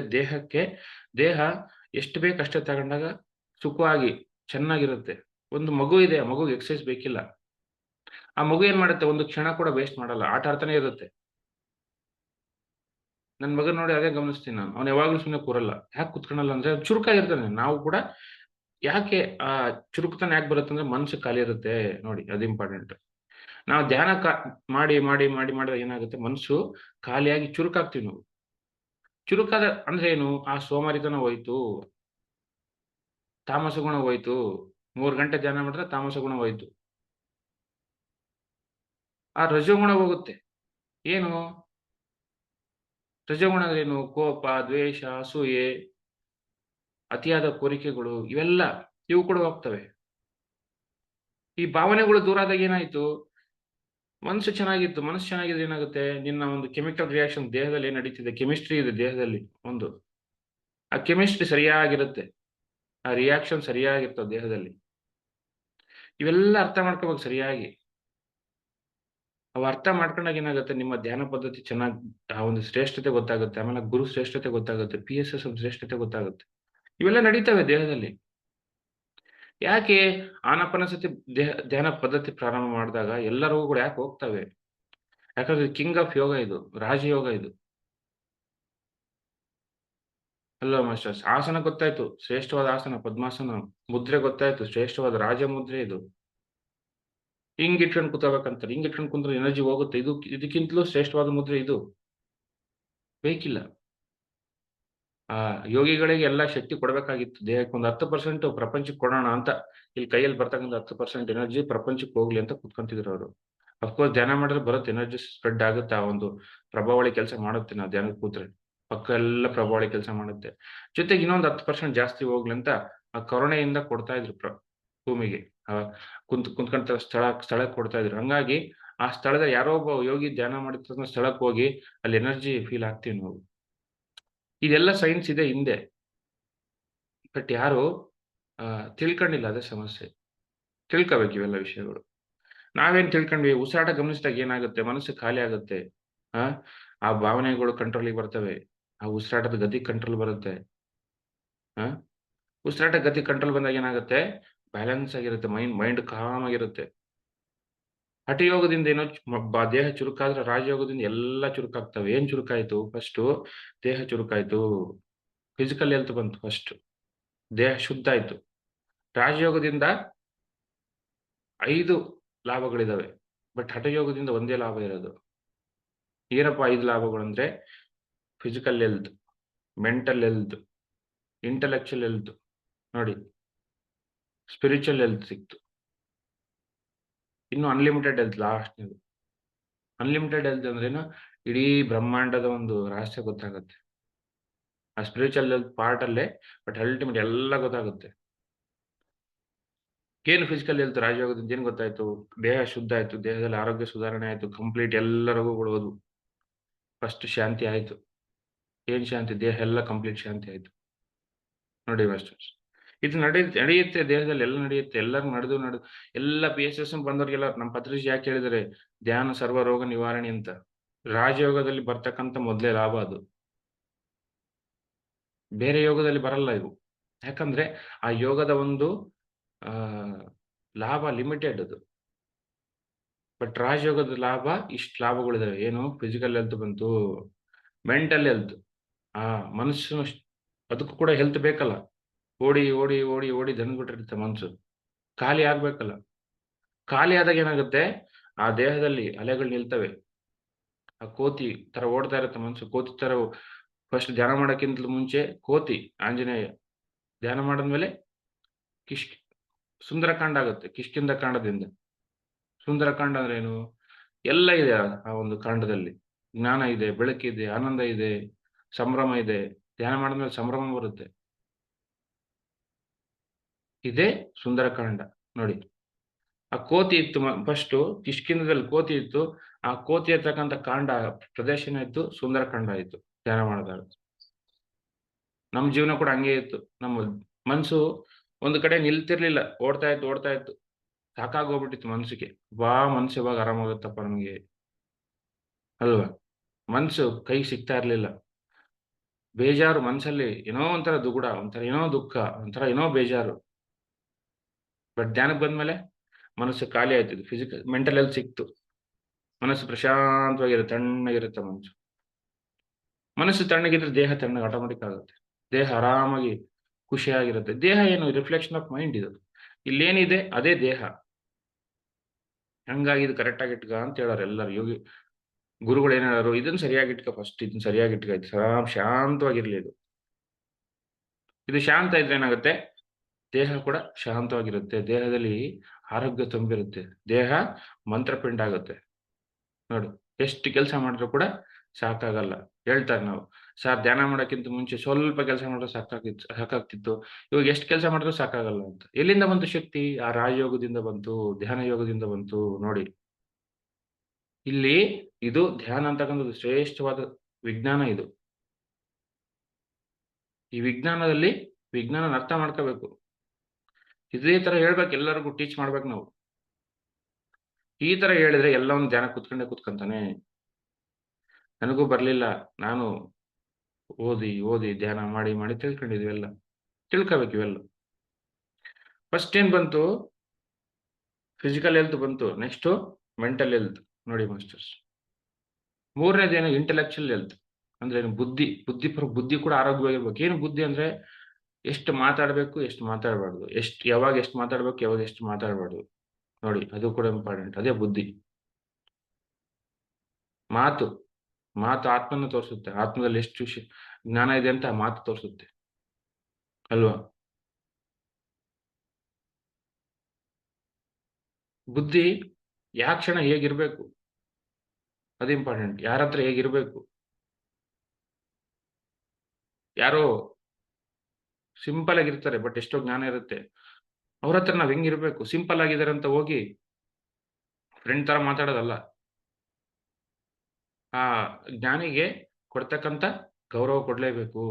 ದೇಹ ಎಷ್ಟು ಬೇಕು ಅಷ್ಟೇ ತಗೊಂಡಾಗ ಸುಖವಾಗಿ ಚೆನ್ನಾಗಿರುತ್ತೆ. ಒಂದು ಮಗು ಇದೆ, ಆ ಮಗುಗೆ ಎಕ್ಸರ್ಸೈಸ್ ಬೇಕಿಲ್ಲ. ಆ ಮಗು ಏನ್ ಮಾಡುತ್ತೆ, ಒಂದು ಕ್ಷಣ ಕೂಡ ವೇಸ್ಟ್ ಮಾಡಲ್ಲ. ಆಟ ಆಡ್ತಾನೆ ಇರುತ್ತೆ. ನನ್ ಮಗನ್ ನೋಡಿ ಅದೇ ಗಮನಿಸ್ತೀನಿ ನಾನು. ಅವ್ನು ಯಾವಾಗ್ಲೂ ಸುಮ್ನೆ ಕೂರಲ್ಲ. ಯಾಕೆ ಕುತ್ಕೊಳ್ಳಲ್ಲ ಅಂದ್ರೆ ಚುರುಕಾಗಿರ್ತಾನೆ. ನಾವು ಕೂಡ ಯಾಕೆ ಚುರುಕುತನ ಯಾಕೆ ಬರುತ್ತಂದ್ರೆ ಮನಸ್ಸು ಖಾಲಿ ಇರುತ್ತೆ ನೋಡಿ, ಅದು ಇಂಪಾರ್ಟೆಂಟ್. ನಾವು ಧ್ಯಾನ ಮಾಡಿದಾಗ ಏನಾಗುತ್ತೆ, ಮನಸ್ಸು ಖಾಲಿಯಾಗಿ ಚುರುಕಾಗ್ತೀವಿ ನಾವು. ಚುರುಕಾದ ಅಂದ್ರೆ ಏನು, ಆ ಸೋಮಾರಿತನ ಹೋಯ್ತು, ತಾಮಸ ಗುಣ ಹೋಯ್ತು. 3 ಗಂಟೆ ಧ್ಯಾನ ಮಾಡಿದ್ರೆ ತಾಮಸ ಗುಣ ಹೋಯ್ತು. ಆ ರಜೋಗುಣ ಹೋಗುತ್ತೆ. ಏನು ರಜೋಗುಣ ಅಂದ್ರೆ ಏನು, ಕೋಪ, ದ್ವೇಷ, ಅಸೂಯೆ, ಅತಿಯಾದ ಕೋರಿಕೆಗಳು ಇವು ಕೂಡ ಹೋಗ್ತವೆ. ಈ ಭಾವನೆಗಳು ದೂರ ಆದಾಗ ಏನಾಯ್ತು, ಮನಸ್ಸು ಚೆನ್ನಾಗಿತ್ತು. ಮನಸ್ಸು ಚೆನ್ನಾಗಿದ್ರೆ ಏನಾಗುತ್ತೆ, ನಿನ್ನ ಒಂದು ಕೆಮಿಕಲ್ ರಿಯಾಕ್ಷನ್ ದೇಹದಲ್ಲಿ ಏನ್ ನಡೀತಿದೆ, ಕೆಮಿಸ್ಟ್ರಿ ಇದೆ ದೇಹದಲ್ಲಿ ಒಂದು. ಆ ಕೆಮಿಸ್ಟ್ರಿ ಸರಿಯಾಗಿರುತ್ತೆ. ಆ ರಿಯಾಕ್ಷನ್ ಸರಿಯಾಗಿರ್ತವೆ ದೇಹದಲ್ಲಿ. ಇವೆಲ್ಲ ಅರ್ಥ ಮಾಡ್ಕೋಬೇಕು ಸರಿಯಾಗಿ. ಅವು ಅರ್ಥ ಮಾಡ್ಕೊಂಡಾಗ ಏನಾಗುತ್ತೆ, ನಿಮ್ಮ ಧ್ಯಾನ ಪದ್ಧತಿ ಚೆನ್ನಾಗಿ ಆ ಒಂದು ಶ್ರೇಷ್ಠತೆ ಗೊತ್ತಾಗುತ್ತೆ. ಆಮೇಲೆ ಗುರು ಶ್ರೇಷ್ಠತೆ ಗೊತ್ತಾಗುತ್ತೆ. PSS ಶ್ರೇಷ್ಠತೆ ಗೊತ್ತಾಗುತ್ತೆ. ಇವೆಲ್ಲ ನಡೀತವೆ ದೇಹದಲ್ಲಿ. ಯಾಕೆ ಆನಾಪಾನಸತಿ ಧ್ಯಾನ ಪದ್ಧತಿ ಪ್ರಾರಂಭ ಮಾಡಿದಾಗ ಎಲ್ಲ ರೋಗಗಳು ಯಾಕೆ ಹೋಗ್ತವೆ? ಯಾಕಂದ್ರೆ ಕಿಂಗ್ ಆಫ್ ಯೋಗ ಇದು, ರಾಜಯೋಗ ಇದು. ಅಲ್ವಾ ಮಾಸ್ಟರ್ಸ್? ಆಸನ ಗೊತ್ತಾಯ್ತು, ಶ್ರೇಷ್ಠವಾದ ಆಸನ ಪದ್ಮಾಸನ. ಮುದ್ರೆ ಗೊತ್ತಾಯ್ತು, ಶ್ರೇಷ್ಠವಾದ ರಾಜ ಮುದ್ರೆ ಇದು. ಹಿಂಗ್ ಇಟ್ಕೊಂಡು ಕೂತ್ಕೋಬೇಕಂತಾರೆ. ಹಿಂಗ್ ಇಟ್ಕೊಂಡು ಕುಂತ್ರೆ ಎನರ್ಜಿ ಹೋಗುತ್ತೆ. ಇದಕ್ಕಿಂತಲೂ ಶ್ರೇಷ್ಠವಾದ ಮುದ್ರೆ ಇದು ಬೇಕಿಲ್ಲ. ಆ ಯೋಗಿಗಳಿಗೆ ಎಲ್ಲ ಶಕ್ತಿ ಕೊಡಬೇಕಾಗಿತ್ತು. ದೇಹಕ್ಕೆ ಒಂದು 10% ಪ್ರಪಂಚಕ್ಕೆ ಕೊಡೋಣ ಅಂತ. ಇಲ್ಲಿ ಕೈಯಲ್ಲಿ ಬರ್ತಕ್ಕಂಥ 10% ಎನರ್ಜಿ ಪ್ರಪಂಚಕ್ಕೆ ಹೋಗ್ಲಿ ಅಂತ ಕುತ್ಕೊಂತಿದ್ರು ಅವರು. ಅಫ್‌ಕೋರ್ಸ್ ಧ್ಯಾನ ಮಾಡಿದ್ರೆ ಬರುತ್ತೆ, ಎನರ್ಜಿ ಸ್ಪ್ರೆಡ್ ಆಗುತ್ತೆ. ಆ ಒಂದು ಪ್ರಭಾವಳಿ ಕೆಲಸ ಮಾಡುತ್ತೆ ನಾವು ಧ್ಯಾನಕ್ಕೆ ಕೂತ್ರೆ. ಪಕ್ಕ ಎಲ್ಲ ಪ್ರಭಾವಳಿ ಕೆಲಸ ಮಾಡುತ್ತೆ. ಜೊತೆಗೆ ಇನ್ನೊಂದು 10% ಜಾಸ್ತಿ ಹೋಗ್ಲಿ ಅಂತ ಆ ಕರುಣೆಯಿಂದ ಕೊಡ್ತಾ ಇದ್ರು ಭೂಮಿಗೆ. ಕುಂತ್ಕೊಂತ ಸ್ಥಳಕ್ಕೆ ಕೊಡ್ತಾ ಇದ್ರು. ಹಂಗಾಗಿ ಆ ಸ್ಥಳದಲ್ಲಿ ಯಾರೋ ಒಬ್ಬ ಯೋಗಿ ಧ್ಯಾನ ಮಾಡಿರ್ತಕ್ಕಂಥ ಸ್ಥಳಕ್ಕೆ ಹೋಗಿ ಅಲ್ಲಿ ಎನರ್ಜಿ ಫೀಲ್ ಆಗ್ತೀವಿ ನಾವು. ಇದೆಲ್ಲ ಸೈನ್ಸ್ ಇದೆ ಹಿಂದೆ. ಬಟ್ ಯಾರು ತಿಳ್ಕೊಂಡಿಲ್ಲ, ಅದೇ ಸಮಸ್ಯೆ. ತಿಳ್ಕೋಬೇಕು ಇವೆಲ್ಲ ವಿಷಯಗಳು. ನಾವೇನ್ ತಿಳ್ಕೊಂಡ್ವಿ, ಉಸಿರಾಟ ಗಮನಿಸಿದಾಗ ಏನಾಗುತ್ತೆ, ಮನಸ್ಸು ಖಾಲಿ ಆಗುತ್ತೆ. ಆ ಆ ಭಾವನೆಗಳು ಕಂಟ್ರೋಲಿಗೆ ಬರ್ತವೆ. ಆ ಉಸಿರಾಟದ ಗತಿ ಕಂಟ್ರೋಲ್ ಬರುತ್ತೆ. ಆ ಉಸಿರಾಟ ಗತಿ ಕಂಟ್ರೋಲ್ ಬಂದಾಗ ಏನಾಗುತ್ತೆ, ಬ್ಯಾಲೆನ್ಸ್ ಆಗಿರುತ್ತೆ. ಮೈಂಡ್ ಕಾಮ್ ಆಗಿರುತ್ತೆ. ಹಠಯೋಗದಿಂದ ಏನೋ ದೇಹ ಚುರುಕಾದ್ರೆ ರಾಜಯೋಗದಿಂದ ಎಲ್ಲ ಚುರುಕಾಗ್ತವೆ. ಏನ್ ಚುರುಕಾಯ್ತು, ಫಸ್ಟು ದೇಹ ಚುರುಕಾಯ್ತು. ಫಿಸಿಕಲ್ ಹೆಲ್ತ್ ಬಂತು ಫಸ್ಟ್. ದೇಹ ಶುದ್ಧ ಆಯ್ತು. ರಾಜಯೋಗದಿಂದ 5 ಲಾಭಗಳಿದಾವೆ. ಬಟ್ ಹಠಯೋಗದಿಂದ ಒಂದೇ ಲಾಭ ಇರೋದು. ಏನಪ್ಪಾ 5 ಲಾಭಗಳಂದ್ರೆ, physical health, mental health, intellectual health, ನೋಡಿ, ಸ್ಪಿರಿಚುವಲ್ ಹೆಲ್ತ್ ಸಿಕ್ತು. ಇನ್ನು ಅನ್ಲಿಮಿಟೆಡ್ ಹೆಲ್ತ್ ಲಾಸ್ಟ್‌ನೇದು. ಅನ್ಲಿಮಿಟೆಡ್ ಹೆಲ್ತ್ ಅಂದ್ರೇನು, ಇಡೀ ಬ್ರಹ್ಮಾಂಡದ ಒಂದು ರಹಸ್ಯ ಗೊತ್ತಾಗುತ್ತೆ. ಆ ಸ್ಪಿರಿಚುವಲ್ ಹೆಲ್ತ್ ಪಾರ್ಟ್ ಅಲ್ಲೇ, ಬಟ್ ಅಲ್ಟಿಮೇಟ್ ಎಲ್ಲ ಗೊತ್ತಾಗುತ್ತೆ. ಏನು ಫಿಸಿಕಲ್ ಹೆಲ್ತ್ ರಾಜಯೋಗದಿಂದ ಏನ್ ಗೊತ್ತಾಯ್ತು, ದೇಹ ಶುದ್ಧ ಆಯ್ತು, ದೇಹದಲ್ಲಿ ಆರೋಗ್ಯ ಸುಧಾರಣೆ ಆಯ್ತು, ಕಂಪ್ಲೀಟ್ ಎಲ್ಲ ರೋಗಗಳು ಹೋದ್ವು. ಫಸ್ಟ್ ಶಾಂತಿ ಆಯ್ತು. ಏನ್ ಶಾಂತಿ, ದೇಹ ಎಲ್ಲ ಕಂಪ್ಲೀಟ್ ಶಾಂತಿ ಆಯ್ತು. ನೋಡಿ ಮಾಸ್ಟರ್ಸ್, ಇದು ನಡೆಯುತ್ತೆ ದೇಹದಲ್ಲಿ, ಎಲ್ಲ ನಡೆಯುತ್ತೆ. ಎಲ್ಲರೂ ನಡೆದು ಎಲ್ಲ PSS ಬಂದವ್ರಿಗೆಲ್ಲ ನಮ್ಮ ಪತ್ರಿಜಿ ಯಾಕೆ ಹೇಳಿದ್ದಾರೆ, ಧ್ಯಾನ ಸರ್ವ ರೋಗ ನಿವಾರಣೆ ಅಂತ. ರಾಜಯೋಗದಲ್ಲಿ ಬರ್ತಕ್ಕಂಥ ಮೊದಲೇ ಲಾಭ ಅದು. ಬೇರೆ ಯೋಗದಲ್ಲಿ ಬರಲ್ಲ ಇವು. ಯಾಕಂದ್ರೆ ಆ ಯೋಗದ ಒಂದು ಆ ಲಾಭ ಲಿಮಿಟೆಡ್ ಅದು. ಬಟ್ ರಾಜಯೋಗದ ಲಾಭ ಇಷ್ಟು ಲಾಭಗಳಿದಾವೆ. ಏನು, ಫಿಸಿಕಲ್ ಹೆಲ್ತ್ ಬಂತು, ಮೆಂಟಲ್ ಹೆಲ್ತ್, ಆ ಮನಸ್ಸು ಅದಕ್ಕೂ ಕೂಡ ಹೆಲ್ತ್ ಬೇಕಲ್ಲ. ಓಡಿ ಓಡಿ ಓಡಿ ಓಡಿ ದಣದ್ಬಿಟ್ಟಿರುತ್ತೆ ಮನಸ್ಸು. ಖಾಲಿ ಆಗ್ಬೇಕಲ್ಲ. ಖಾಲಿ ಆದಾಗ ಏನಾಗುತ್ತೆ, ಆ ದೇಹದಲ್ಲಿ ಅಲೆಗಳು ನಿಲ್ತವೆ. ಆ ಕೋತಿ ತರ ಓಡ್ತಾ ಇರುತ್ತೆ ಮನಸ್ಸು. ಕೋತಿ ತರ ಫಸ್ಟ್ ಧ್ಯಾನ ಮಾಡೋಕ್ಕಿಂತಲೂ ಮುಂಚೆ ಕೋತಿ ಆಂಜನೇಯ ಧ್ಯಾನ ಮಾಡಿದ್ಮೇಲೆ ಕಿಶ್ ಸುಂದರಕಾಂಡ ಆಗುತ್ತೆ. ಕಿಷ್ಕಿಂಧ ಕಾಂಡದಿಂದ. ಸುಂದರಕಾಂಡ ಅಂದ್ರೆ ಏನು, ಎಲ್ಲ ಇದೆ ಆ ಒಂದು ಕಾಂಡದಲ್ಲಿ. ಜ್ಞಾನ ಇದೆ, ಬೆಳಕಿದೆ, ಆನಂದ ಇದೆ, ಸಂಭ್ರಮ ಇದೆ. ಧ್ಯಾನ ಮಾಡಿದ್ಮೇಲೆ ಸಂಭ್ರಮ ಬರುತ್ತೆ. ಇದೇ ಸುಂದರಕಾಂಡ ನೋಡಿ. ಆ ಕೋತಿ ಇತ್ತು ಫಸ್ಟು ಕಿಷ್ಕಿಂಧದಲ್ಲಿ ಕೋತಿ ಇತ್ತು. ಆ ಕೋತಿ ಇರ್ತಕ್ಕಂಥ ಕಾಂಡ ಪ್ರದೇಶನ ಇತ್ತು ಸುಂದರಕಾಂಡ ಆಯ್ತು ಧ್ಯಾನ ಮಾಡಿದಾಗ. ನಮ್ಮ ಜೀವನ ಕೂಡ ಹಂಗೆ ಇತ್ತು. ನಮ್ಮ ಮನ್ಸು ಒಂದು ಕಡೆ ನಿಲ್ತಿರ್ಲಿಲ್ಲ. ಓಡ್ತಾ ಇತ್ತು. ಸಾಕಾಗೋಗ್ಬಿಟ್ಟಿತ್ತು ಮನ್ಸಿಗೆ. ಮನ್ಸು ಯಾವಾಗ ಆರಾಮಾಗುತ್ತಪ್ಪ ನಮ್ಗೆ ಅಲ್ವಾ? ಮನ್ಸು ಕೈ ಸಿಗ್ತಾ ಇರ್ಲಿಲ್ಲ. ಬೇಜಾರು ಮನ್ಸಲ್ಲಿ ಏನೋ ಒಂಥರ ದುಗುಡ, ಒಂಥರ ಏನೋ ದುಃಖ, ಒಂಥರ ಏನೋ ಬೇಜಾರು. ಬಟ್ ಧ್ಯಾನಕ್ಕೆ ಬಂದ್ಮೇಲೆ ಮನಸ್ಸು ಖಾಲಿ ಆಯ್ತು. ಮೆಂಟಲ್ ಹೆಲ್ತ್ ಸಿಕ್ತು. ಮನಸ್ಸು ಪ್ರಶಾಂತವಾಗಿರುತ್ತೆ, ತಣ್ಣಗಿರುತ್ತೆ ಮನಸ್ಸು. ಮನಸ್ಸು ತಣ್ಣಗಿದ್ರೆ ದೇಹ ತಣ್ಣಗೆ ಆಟೋಮೆಟಿಕ್ ಆಗುತ್ತೆ. ದೇಹ ಆರಾಮಾಗಿ ಖುಷಿಯಾಗಿರುತ್ತೆ. ದೇಹ ಏನು ರಿಫ್ಲೆಕ್ಷನ್ ಆಫ್ ಮೈಂಡ್ ಇದು. ಇಲ್ಲೇನಿದೆ ಅದೇ ದೇಹ. ಹಂಗಾಗಿ ಇದು ಕರೆಕ್ಟಾಗಿ ಇಟ್ಕ ಅಂತ ಹೇಳೋರು ಎಲ್ಲರೂ ಯೋಗಿ ಗುರುಗಳು ಏನ್ ಹೇಳೋರು, ಇದನ್ನ ಸರಿಯಾಗಿ ಇಟ್ಕ, ಫಸ್ಟ್ ಇದನ್ನ ಸರಿಯಾಗಿ ಇಟ್ಕ, ಇದು ಶಾಂತವಾಗಿರ್ಲಿ. ಇದು ಶಾಂತ ಇದ್ರೆ ಏನಾಗುತ್ತೆ, ದೇಹ ಕೂಡ ಶಾಂತವಾಗಿರುತ್ತೆ. ದೇಹದಲ್ಲಿ ಆರೋಗ್ಯ ತುಂಬಿರುತ್ತೆ. ದೇಹ ಮಂತ್ರಪಿಂಡ ಆಗುತ್ತೆ. ನೋಡು, ಎಷ್ಟು ಕೆಲಸ ಮಾಡಿದ್ರು ಕೂಡ ಸಾಕಾಗಲ್ಲ. ಹೇಳ್ತಾರೆ ನಾವು, ಸರ್ ಧ್ಯಾನ ಮಾಡೋಕ್ಕಿಂತ ಮುಂಚೆ ಸ್ವಲ್ಪ ಕೆಲಸ ಮಾಡಿದ್ರೆ ಸಾಕಾಗ್ತಿತ್ತು, ಇವಾಗ ಎಷ್ಟು ಕೆಲಸ ಮಾಡಿದ್ರು ಸಾಕಾಗಲ್ಲ ಅಂತ. ಎಲ್ಲಿಂದ ಬಂತು ಶಕ್ತಿ? ಆ ರಾಜಯೋಗದಿಂದ ಬಂತು, ಧ್ಯಾನ ಯೋಗದಿಂದ ಬಂತು. ನೋಡಿ ಇಲ್ಲಿ ಇದು ಧ್ಯಾನ ಅಂತಕ್ಕಂಥದ್ದು ಶ್ರೇಷ್ಠವಾದ ವಿಜ್ಞಾನ. ಇದು ಈ ವಿಜ್ಞಾನದಲ್ಲಿ ವಿಜ್ಞಾನ ಅರ್ಥ ಮಾಡ್ಕೋಬೇಕು. ಇದೇ ತರ ಹೇಳ್ಬೇಕು, ಎಲ್ಲರಿಗೂ ಟೀಚ್ ಮಾಡ್ಬೇಕು ನಾವು. ಈ ತರ ಹೇಳಿದ್ರೆ ಎಲ್ಲವನ್ನು ಧ್ಯಾನ ಕುತ್ಕೊಂತಾನೆ. ನನಗೂ ಬರ್ಲಿಲ್ಲ, ನಾನು ಓದಿ ಧ್ಯಾನ ಮಾಡಿ ತಿಳ್ಕೊಂಡಿದ್ವಿ ಎಲ್ಲ. ತಿಳ್ಕೋಬೇಕು ಇವೆಲ್ಲ. ಫಸ್ಟ್ ಏನ್ ಬಂತು? ಫಿಸಿಕಲ್ ಹೆಲ್ತ್ ಬಂತು. Next mental health. ನೋಡಿ ಮಾಸ್ಟರ್ಸ್, ಮೂರನೇದೇನು? Intellectual health. ಅಂದ್ರೆ ಬುದ್ಧಿ ಕೂಡ ಆರೋಗ್ಯವಾಗಿರ್ಬೇಕು. ಏನು ಬುದ್ಧಿ ಅಂದ್ರೆ ಎಷ್ಟು ಮಾತಾಡ್ಬೇಕು, ಎಷ್ಟು ಮಾತಾಡಬಾರ್ದು, ಯಾವಾಗ ಎಷ್ಟು ಮಾತಾಡ್ಬೇಕು, ಯಾವಾಗ ಎಷ್ಟು ಮಾತಾಡಬಾರ್ದು. ನೋಡಿ, ಅದು ಕೂಡ ಇಂಪಾರ್ಟೆಂಟ್. ಅದೇ ಬುದ್ಧಿ. ಮಾತು ಆತ್ಮನ ತೋರಿಸುತ್ತೆ. ಆತ್ಮದಲ್ಲಿ ಎಷ್ಟು ಜ್ಞಾನ ಇದೆ ಅಂತ ಮಾತು ತೋರಿಸುತ್ತೆ ಅಲ್ವಾ? ಬುದ್ಧಿ ಕ್ಷಣ ಹೇಗಿರ್ಬೇಕು ಅದು ಇಂಪಾರ್ಟೆಂಟ್. ಯಾರ ಹತ್ರ ಹೇಗಿರ್ಬೇಕು. ಯಾರೋ ಸಿಂಪಲ್ ಆಗಿರ್ತಾರೆ, ಬಟ್ ಎಷ್ಟೋ ಜ್ಞಾನ ಇರುತ್ತೆ. ಅವ್ರ ಹತ್ರ ನಾವ್ ಹೆಂಗಿರ್ಬೇಕು? ಸಿಂಪಲ್ ಆಗಿದ್ದಾರೆ ಅಂತ ಹೋಗಿ ಫ್ರೆಂಡ್ ತರ ಮಾತಾಡೋದಲ್ಲ. ಆ ಜ್ಞಾನಿಗೆ ಕೊಡ್ತಕ್ಕಂತ ಗೌರವ ಕೊಡ್ಲೇಬೇಕು.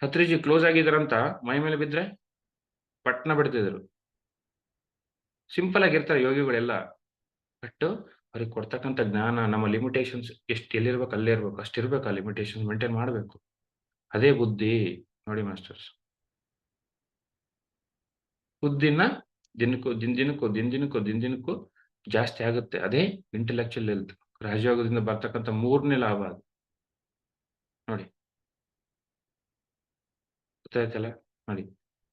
ಹತ್ರಿಜಿ ಕ್ಲೋಸ್ ಆಗಿದಾರಂತ ಮೈ ಮೇಲೆ ಬಿದ್ರೆ ಪಟ್ನ ಬಿಡ್ತಿದ್ರು. ಸಿಂಪಲ್ ಆಗಿರ್ತಾರೆ ಯೋಗಿಗಳೆಲ್ಲ. ಬಟ್ ಅವ್ರಿಗೆ ಕೊಡ್ತಕ್ಕಂಥ ಜ್ಞಾನ, ನಮ್ಮ ಲಿಮಿಟೇಷನ್ಸ್ ಎಲ್ಲಿರ್ಬೇಕು ಅಲ್ಲೇ ಇರ್ಬೇಕು. ಅಷ್ಟಿರ್ಬೇಕು. ಆ ಲಿಮಿಟೇಷನ್ ಮೇಂಟೈನ್ ಮಾಡಬೇಕು. ಅದೇ ಬುದ್ಧಿ. ನೋಡಿ ಮಾಸ್ಟರ್ಸ್, ಬುದ್ಧಿನ ದಿನದಿನಕ್ಕೂ ಜಾಸ್ತಿ ಆಗುತ್ತೆ. ಅದೇ ಇಂಟೆಲೆಕ್ಚುಯಲ್ ಹೆಲ್ತ್. ರಾಜಯೋಗದಿಂದ ಬರ್ತಕ್ಕಂಥ ಮೂರನೇ ಲಾಭ ಅದು. ನೋಡಿ, ಗೊತ್ತಾಯ್ತಲ್ಲ? ನೋಡಿ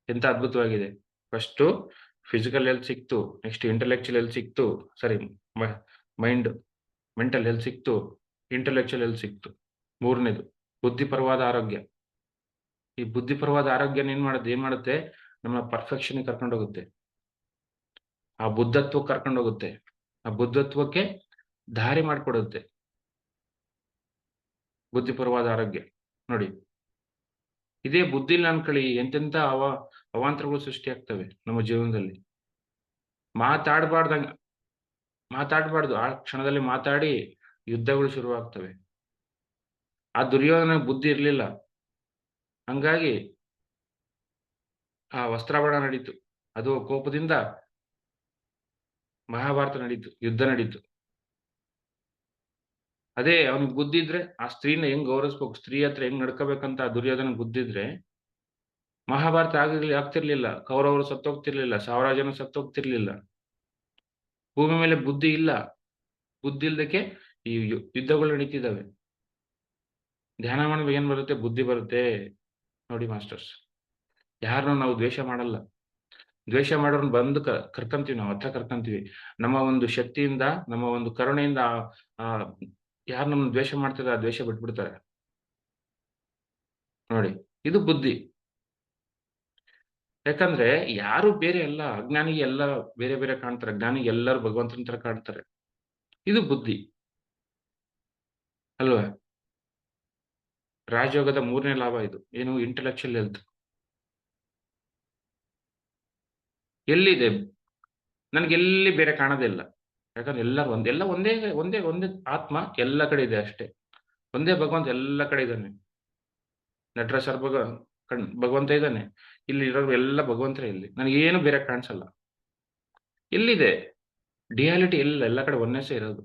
ಎಂತ ಅದ್ಭುತವಾಗಿದೆ. ಫಸ್ಟ್ ಫಿಸಿಕಲ್ ಹೆಲ್ತ್ ಸಿಕ್ತು, ನೆಕ್ಸ್ಟ್ ಇಂಟೆಲೆಕ್ಚುಯಲ್ ಹೆಲ್ತ್ ಸಿಕ್ತು, ಸಾರಿ ಮೈಂಡ್ ಮೆಂಟಲ್ ಹೆಲ್ತ್ ಸಿಕ್ತು, ಇಂಟೆಲೆಕ್ಚುಯಲ್ ಹೆಲ್ತ್ ಸಿಕ್ತು. ಮೂರನೇದು ಬುದ್ಧಿಪರವಾದ ಆರೋಗ್ಯ. ಈ ಬುದ್ಧಿಪರವಾದ ಆರೋಗ್ಯನ ಏನ್ ಮಾಡುತ್ತೆ? ನಮ್ಮ ಪರ್ಫೆಕ್ಷನ್ ಕರ್ಕೊಂಡು ಹೋಗುತ್ತೆ. ಆ ಬುದ್ಧತ್ವಕ್ಕೆ ಕರ್ಕೊಂಡು ಹೋಗುತ್ತೆ. ಆ ಬುದ್ಧತ್ವಕ್ಕೆ ದಾರಿ ಮಾಡಿಕೊಡುತ್ತೆ ಬುದ್ಧಿಪರವಾದ ಆರೋಗ್ಯ. ನೋಡಿ, ಇದೇ ಬುದ್ಧಿ ಇಲ್ಲ ಅನ್ಕೊಳ್ಳಿ, ಎಂತೆಂತ ಅವಾಂತರಗಳು ಸೃಷ್ಟಿ ಆಗ್ತವೆ ನಮ್ಮ ಜೀವನದಲ್ಲಿ. ಮಾತಾಡಬಾರ್ದು. ಆ ಕ್ಷಣದಲ್ಲಿ ಮಾತಾಡಿ ಯುದ್ಧಗಳು ಶುರುವಾಗ್ತವೆ. ಆ ದುರ್ಯೋಧನ ಬುದ್ಧಿ ಇರ್ಲಿಲ್ಲ, ಹಂಗಾಗಿ ಆ ವಸ್ತ್ರಾಭರಣ ನಡೀತು. ಅದು ಕೋಪದಿಂದ ಮಹಾಭಾರತ ನಡೀತು, ಯುದ್ಧ ನಡೀತು. ಅದೇ ಅವನಿಗೆ ಬುದ್ಧಿ ಇದ್ರೆ, ಆ ಸ್ತ್ರೀನ ಹೆಂಗ್ ಗೌರವಿಸ್ಬೇಕು, ಸ್ತ್ರೀ ಹತ್ರ ಹೆಂಗ್ ನಡ್ಕೋಬೇಕಂತ ದುರ್ಯೋಧನ ಬುದ್ಧಿ ಇದ್ರೆ ಮಹಾಭಾರತ ಆಗ್ತಿರ್ಲಿಲ್ಲ. ಕೌರವರು ಸತ್ತೋಗ್ತಿರ್ಲಿಲ್ಲ, 1000 ಜನ ಸತ್ತೋಗ್ತಿರ್ಲಿಲ್ಲ. ಭೂಮಿ ಮೇಲೆ ಬುದ್ಧಿ ಇಲ್ಲ. ಬುದ್ಧಿ ಇಲ್ದಕ್ಕೆ ಈ ಯುದ್ಧಗಳು ನಡೀತಿದ್ದಾವೆ. ಧ್ಯಾನ ಮಾಡಿದ್ರೆ ಏನ್ ಬರುತ್ತೆ? ಬುದ್ಧಿ ಬರುತ್ತೆ. ನೋಡಿ ಮಾಸ್ಟರ್ಸ್, ಯಾರನ್ನು ನಾವು ದ್ವೇಷ ಮಾಡಲ್ಲ. ದ್ವೇಷ ಮಾಡೋರ್ನ ಬಂದು ಕರ್ಕಂತೀವಿ, ನಾವು ಹತ್ರ ಕರ್ಕಂತೀವಿ. ನಮ್ಮ ಒಂದು ಶಕ್ತಿಯಿಂದ, ನಮ್ಮ ಒಂದು ಕರುಣೆಯಿಂದ ಆ ಯಾರು ನಮ್ಮ ದ್ವೇಷ ಮಾಡ್ತಾರೆ, ಆ ದ್ವೇಷ ಬಿಟ್ಬಿಡ್ತಾರೆ. ನೋಡಿ, ಇದು ಬುದ್ಧಿ. ಯಾಕಂದ್ರೆ ಯಾರು ಬೇರೆ ಅಲ್ಲ. ಅಜ್ಞಾನಿಗೆ ಎಲ್ಲ ಬೇರೆ ಬೇರೆ ಕಾಣ್ತಾರೆ, ಜ್ಞಾನಿಗೆ ಎಲ್ಲರೂ ಭಗವಂತನ ತರ ಕಾಣ್ತಾರೆ. ಇದು ಬುದ್ಧಿ ಅಲ್ವಾ? ರಾಜಯೋಗದ 3ನೇ ಲಾಭ ಇದು. ಏನು? Intellectual health. ಎಲ್ಲಿದೆ? ನನಗೆಲ್ಲಿ ಬೇರೆ ಕಾಣೋದೇ ಇಲ್ಲ. ಯಾಕಂದ್ರೆ ಎಲ್ಲರೂ ಎಲ್ಲ ಒಂದೇ ಒಂದೇ ಒಂದೇ ಆತ್ಮ ಎಲ್ಲ ಕಡೆ ಇದೆ ಅಷ್ಟೇ. ಒಂದೇ ಭಗವಂತ ಎಲ್ಲ ಕಡೆ ಇದ್ದಾನೆ. ನಟರಾಜ್ ಸರ್ ಭಗವಂತ ಇದ್ದಾನೆ. ಇಲ್ಲಿ ಇರೋರು ಎಲ್ಲ ಭಗವಂತರೇ ಇಲ್ಲಿ. ನನಗೇನು ಬೇರೆ ಕಾಣಿಸಲ್ಲ. ಎಲ್ಲಿದೆ? ಡಿಯಾಲಿಟಿ ಇಲ್ಲ. ಎಲ್ಲ ಕಡೆ ಒನ್ನೆಸ್ಸೇ ಇರೋದು.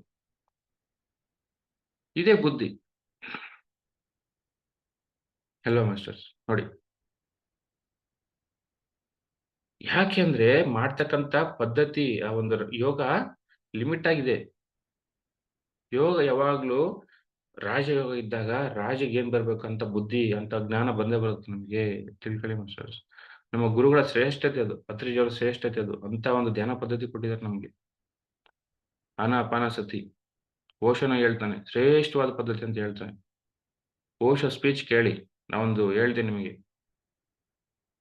ಇದೇ ಬುದ್ಧಿ. Hello masters. ನೋಡಿ. ಯಾಕೆ ಅಂದ್ರೆ ಮಾಡ್ತಕ್ಕಂಥ ಪದ್ಧತಿ ಆ ಒಂದು ಯೋಗ ಲಿಮಿಟ್ ಆಗಿದೆ. ಯೋಗ ಯಾವಾಗ್ಲೂ ರಾಜಯೋಗ ಇದ್ದಾಗ ರಾಜಗೆ ಏನ್ ಬರ್ಬೇಕಂತ ಬುದ್ಧಿ ಅಂತ ಜ್ಞಾನ ಬಂದೇ ಬರುತ್ತೆ ನಮ್ಗೆ. ತಿಳ್ಕೊಳ್ಳಿ ಮಾಸ್ಟರ್ಸ್. ನಮ್ಮ ಗುರುಗಳ ಶ್ರೇಷ್ಠತೆ ಅದು. ಪತ್ರಿಜಿಯವರ ಶ್ರೇಷ್ಠತೆ ಅದು. ಅಂತ ಒಂದು ಧ್ಯಾನ ಪದ್ಧತಿ ಕೊಟ್ಟಿದ್ದಾರೆ ನಮ್ಗೆ. ಆನಾಪಾನಸತಿ. ಓಶೋನ ಹೇಳ್ತಾನೆ ಶ್ರೇಷ್ಠವಾದ ಪದ್ಧತಿ ಅಂತ ಹೇಳ್ತಾನೆ. ಓಶೋ ಸ್ಪೀಚ್ ಕೇಳಿ. ನಾವೊಂದು ಹೇಳ್ತೀನಿ ನಿಮಗೆ.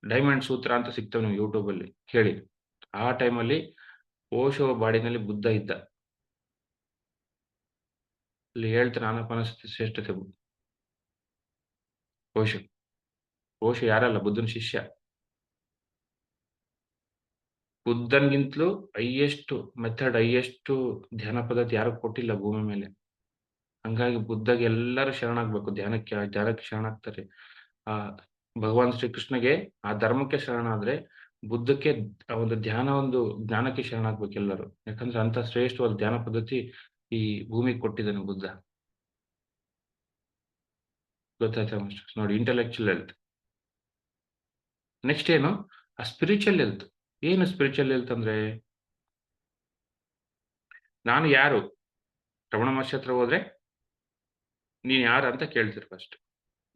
ಡೈಮಂಡ್ ಸೂತ್ರ ಅಂತ ಸಿಗ್ತವೆ ನೀವು ಯೂಟ್ಯೂಬ್ ಅಲ್ಲಿ ಕೇಳಿ. ಆ ಟೈಮಲ್ಲಿ ಓಶೋ ಬಾಡಿನಲ್ಲಿ ಬುದ್ಧ ಇದ್ದ. ಅಲ್ಲಿ ಹೇಳ್ತಾನೆ ಆನಾಪಾನಸತಿ ಶ್ರೇಷ್ಠತೆ. ಓಶೋ. ಓಶೋ ಯಾರಲ್ಲ, ಬುದ್ಧನ ಶಿಷ್ಯ. ಬುದ್ಧನ್ಗಿಂತಲೂ ಹೈಯೆಸ್ಟ್ ಮೆಥಡ್, ಹೈಯೆಸ್ಟ್ ಧ್ಯಾನ ಪದ್ಧತಿ ಯಾರು ಕೊಟ್ಟಿಲ್ಲ ಭೂಮಿ ಮೇಲೆ. ಹಂಗಾಗಿ ಬುದ್ಧಗೆ ಎಲ್ಲರೂ ಶರಣಾಗ್ಬೇಕು. ಧ್ಯಾನಕ್ಕೆ ಶರಣಾಗ್ತಾರೆ. ಆ ಭಗವಾನ್ ಶ್ರೀಕೃಷ್ಣಗೆ ಆ ಧರ್ಮಕ್ಕೆ ಶರಣಾದ್ರೆ ಬುದ್ಧಕ್ಕೆ ಆ ಒಂದು ಒಂದು ಜ್ಞಾನಕ್ಕೆ ಶರಣಾಗ್ಬೇಕು ಎಲ್ಲರೂ. ಯಾಕಂದ್ರೆ ಅಂತ ಶ್ರೇಷ್ಠವಾದ ಧ್ಯಾನ ಪದ್ಧತಿ ಈ ಭೂಮಿಗೆ ಕೊಟ್ಟಿದ್ದಾನೆ ಬುದ್ಧ. ಗೊತ್ತಾಯ್ತಾ ಮಾಸ್ಟರ್ಸ್? ನೋಡಿ, ಇಂಟೆಲೆಕ್ಚುಯಲ್ ಹೆಲ್ತ್. ನೆಕ್ಸ್ಟ್ ಏನು? ಆ ಸ್ಪಿರಿಚುವಲ್ ಹೆಲ್ತ್. ಏನು ಸ್ಪಿರಿಚುವಲ್ ಹೆಲ್ತ್ ಅಂದ್ರೆ? ನಾನು ಯಾರು? ರಮಣ ಮಹರ್ಷಿ ಹತ್ರ ಹೋದ್ರೆ ನೀನ್ ಯಾರು ಅಂತ ಕೇಳ್ತೀರಿ ಫಸ್ಟ್.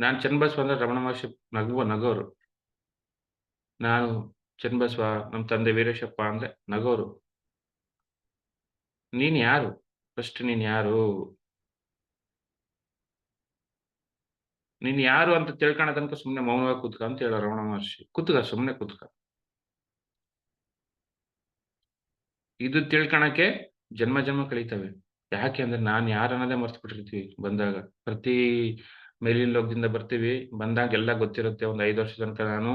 ನಾನು ಚನ್ನಬಸವ ಅಂದ್ರೆ ರಮಣ ಮಹರ್ಷಿ ನಗೋರು. ನಾನು ಚನ್ನಬಸವ, ನಮ್ಮ ತಂದೆ ವೀರೇಶಪ್ಪ ಅಂದ್ರೆ ನಗೋರು. ನೀನ್ ಯಾರು? ಫಸ್ಟ್ ನೀನ್ ಯಾರು? ನೀನ್ ಯಾರು ಅಂತ ತಿಳ್ಕೊಳ ತನಕ ಸುಮ್ನೆ ಮೌನವಾಗಿ ಕೂತ್ಕ ಅಂತ ಹೇಳೋ ರಮಣ ಮಹರ್ಷಿ. ಕೂತ್ಕ, ಸುಮ್ನೆ ಕೂತ್ಕ. ಇದು ತಿಳ್ಕಣಕ್ಕೆ ಜನ್ಮ ಜನ್ಮ ಕಳೀತವೆ. ಯಾಕೆ ಅಂದ್ರೆ ನಾನ್ ಯಾರು ಅನ್ನೋದೇ ಮರ್ತು ಬಿಟ್ಟಿರ್ತೀವಿ ಬಂದಾಗ. ಪ್ರತಿ ಮೇಲಿನ ಲೋಕದಿಂದ ಬರ್ತೀವಿ. ಬಂದಾಗ ಎಲ್ಲ ಗೊತ್ತಿರುತ್ತೆ. ಒಂದು 5 ವರ್ಷ ತನಕ ನಾನು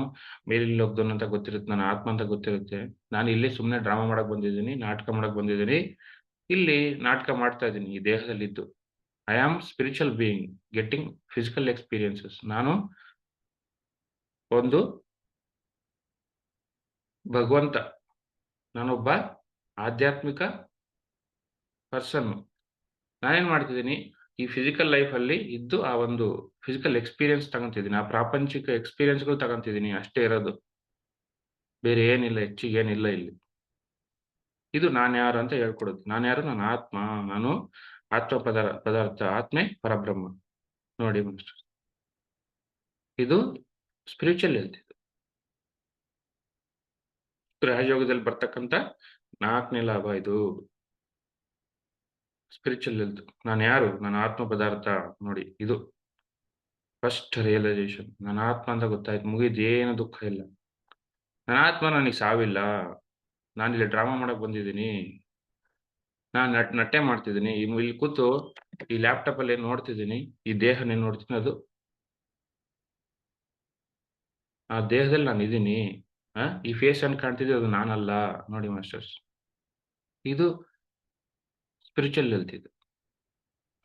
ಮೇಲಿನ ಲೋಕದವನು ಅಂತ ಗೊತ್ತಿರುತ್ತೆ. ನಾನು ಆತ್ಮ ಅಂತ ಗೊತ್ತಿರುತ್ತೆ. ನಾನು ಇಲ್ಲಿ ಸುಮ್ನೆ ಡ್ರಾಮಾ ಮಾಡಕ್ ಬಂದಿದ್ದೀನಿ, ನಾಟಕ ಮಾಡಕ್ ಬಂದಿದ್ದೀನಿ. ಇಲ್ಲಿ ನಾಟಕ ಮಾಡ್ತಾ ಇದ್ದೀನಿ ಈ ದೇಹದಲ್ಲಿದ್ದು. I am spiritual being getting physical experiences. ನಾನು ಒಂದು ಭಗವಂತ. ನಾನೊಬ್ಬ ಆಧ್ಯಾತ್ಮಿಕ ಪರ್ಸನ್. ನಾನೇನ್ ಮಾಡ್ತಿದ್ದೀನಿ? ಈ ಫಿಸಿಕಲ್ ಲೈಫ್ ಅಲ್ಲಿ ಇದ್ದು ಆ ಒಂದು ಫಿಸಿಕಲ್ ಎಕ್ಸ್ಪೀರಿಯನ್ಸ್ ತಗೊಂತಿದ್ದೀನಿ. ಆ ಪ್ರಾಪಂಚಿಕ ಎಕ್ಸ್ಪೀರಿಯನ್ಸ್ಗಳು ತಗೊಂತಿದ್ದೀನಿ. ಅಷ್ಟೇ ಇರೋದು. ಬೇರೆ ಏನಿಲ್ಲ, ಹೆಚ್ಚಿಗೆ ಏನಿಲ್ಲ ಇಲ್ಲಿ. ಇದು ನಾನು ಯಾರು ಅಂತ ಹೇಳ್ಕೊಡುತ್ತೆ. ನಾನು ಯಾರು? ನಾನು ಆತ್ಮ. ನಾನು ಆತ್ಮ ಪದಾರ್ಥ. ಆತ್ಮೆ ಪರಬ್ರಹ್ಮ. ನೋಡಿ ಮಾಸ್ಟರ್, ಇದು ಸ್ಪಿರಿಚುವಲ್ ಹೆಲ್ತ್. ರಾಜಯೋಗದಲ್ಲಿ ಬರ್ತಕ್ಕಂಥ 4ನೇ ಲಾಭ ಇದು. Spiritual health. ನಾನು ಯಾರು? ನಾನು ಆತ್ಮ ಪದಾರ್ಥ. ನೋಡಿ, ಇದು ಫಸ್ಟ್ ರಿಯಲೈಸೇಷನ್. ನನ್ನ ಆತ್ಮ ಅಂತ ಗೊತ್ತಾಯ್ತು. ಮುಗಿದು, ಏನು ದುಃಖ ಇಲ್ಲ. ನನ್ನ ಆತ್ಮ, ನನಗೆ ಸಾವಿಲ್ಲ. ನಾನಿಲ್ಲಿ ಡ್ರಾಮಾ ಮಾಡಕ್ ಬಂದಿದ್ದೀನಿ. ನಾನು ನಟನೆ ಮಾಡ್ತಿದ್ದೀನಿ. ಇಲ್ಲಿ ಕೂತು ಈ ಲ್ಯಾಪ್ಟಾಪ್ ಅಲ್ಲಿ ಏನ್ ನೋಡ್ತಿದ್ದೀನಿ, ಈ ದೇಹನ ನೋಡ್ತೀನಿ, ಅದು ಆ ದೇಹದಲ್ಲಿ ನಾನು ಇದ್ದೀನಿ. ಈ ಫೇಸ್ ಅನ್ನು ಕಾಣ್ತಿದ್ದೆ, ಅದು ನಾನಲ್ಲ. ನೋಡಿ ಮಾಸ್ಟರ್ಸ್, ಇದು ಸ್ಪಿರಿಚುವಲ್ ಹೆಲ್ತ್ ಇದು,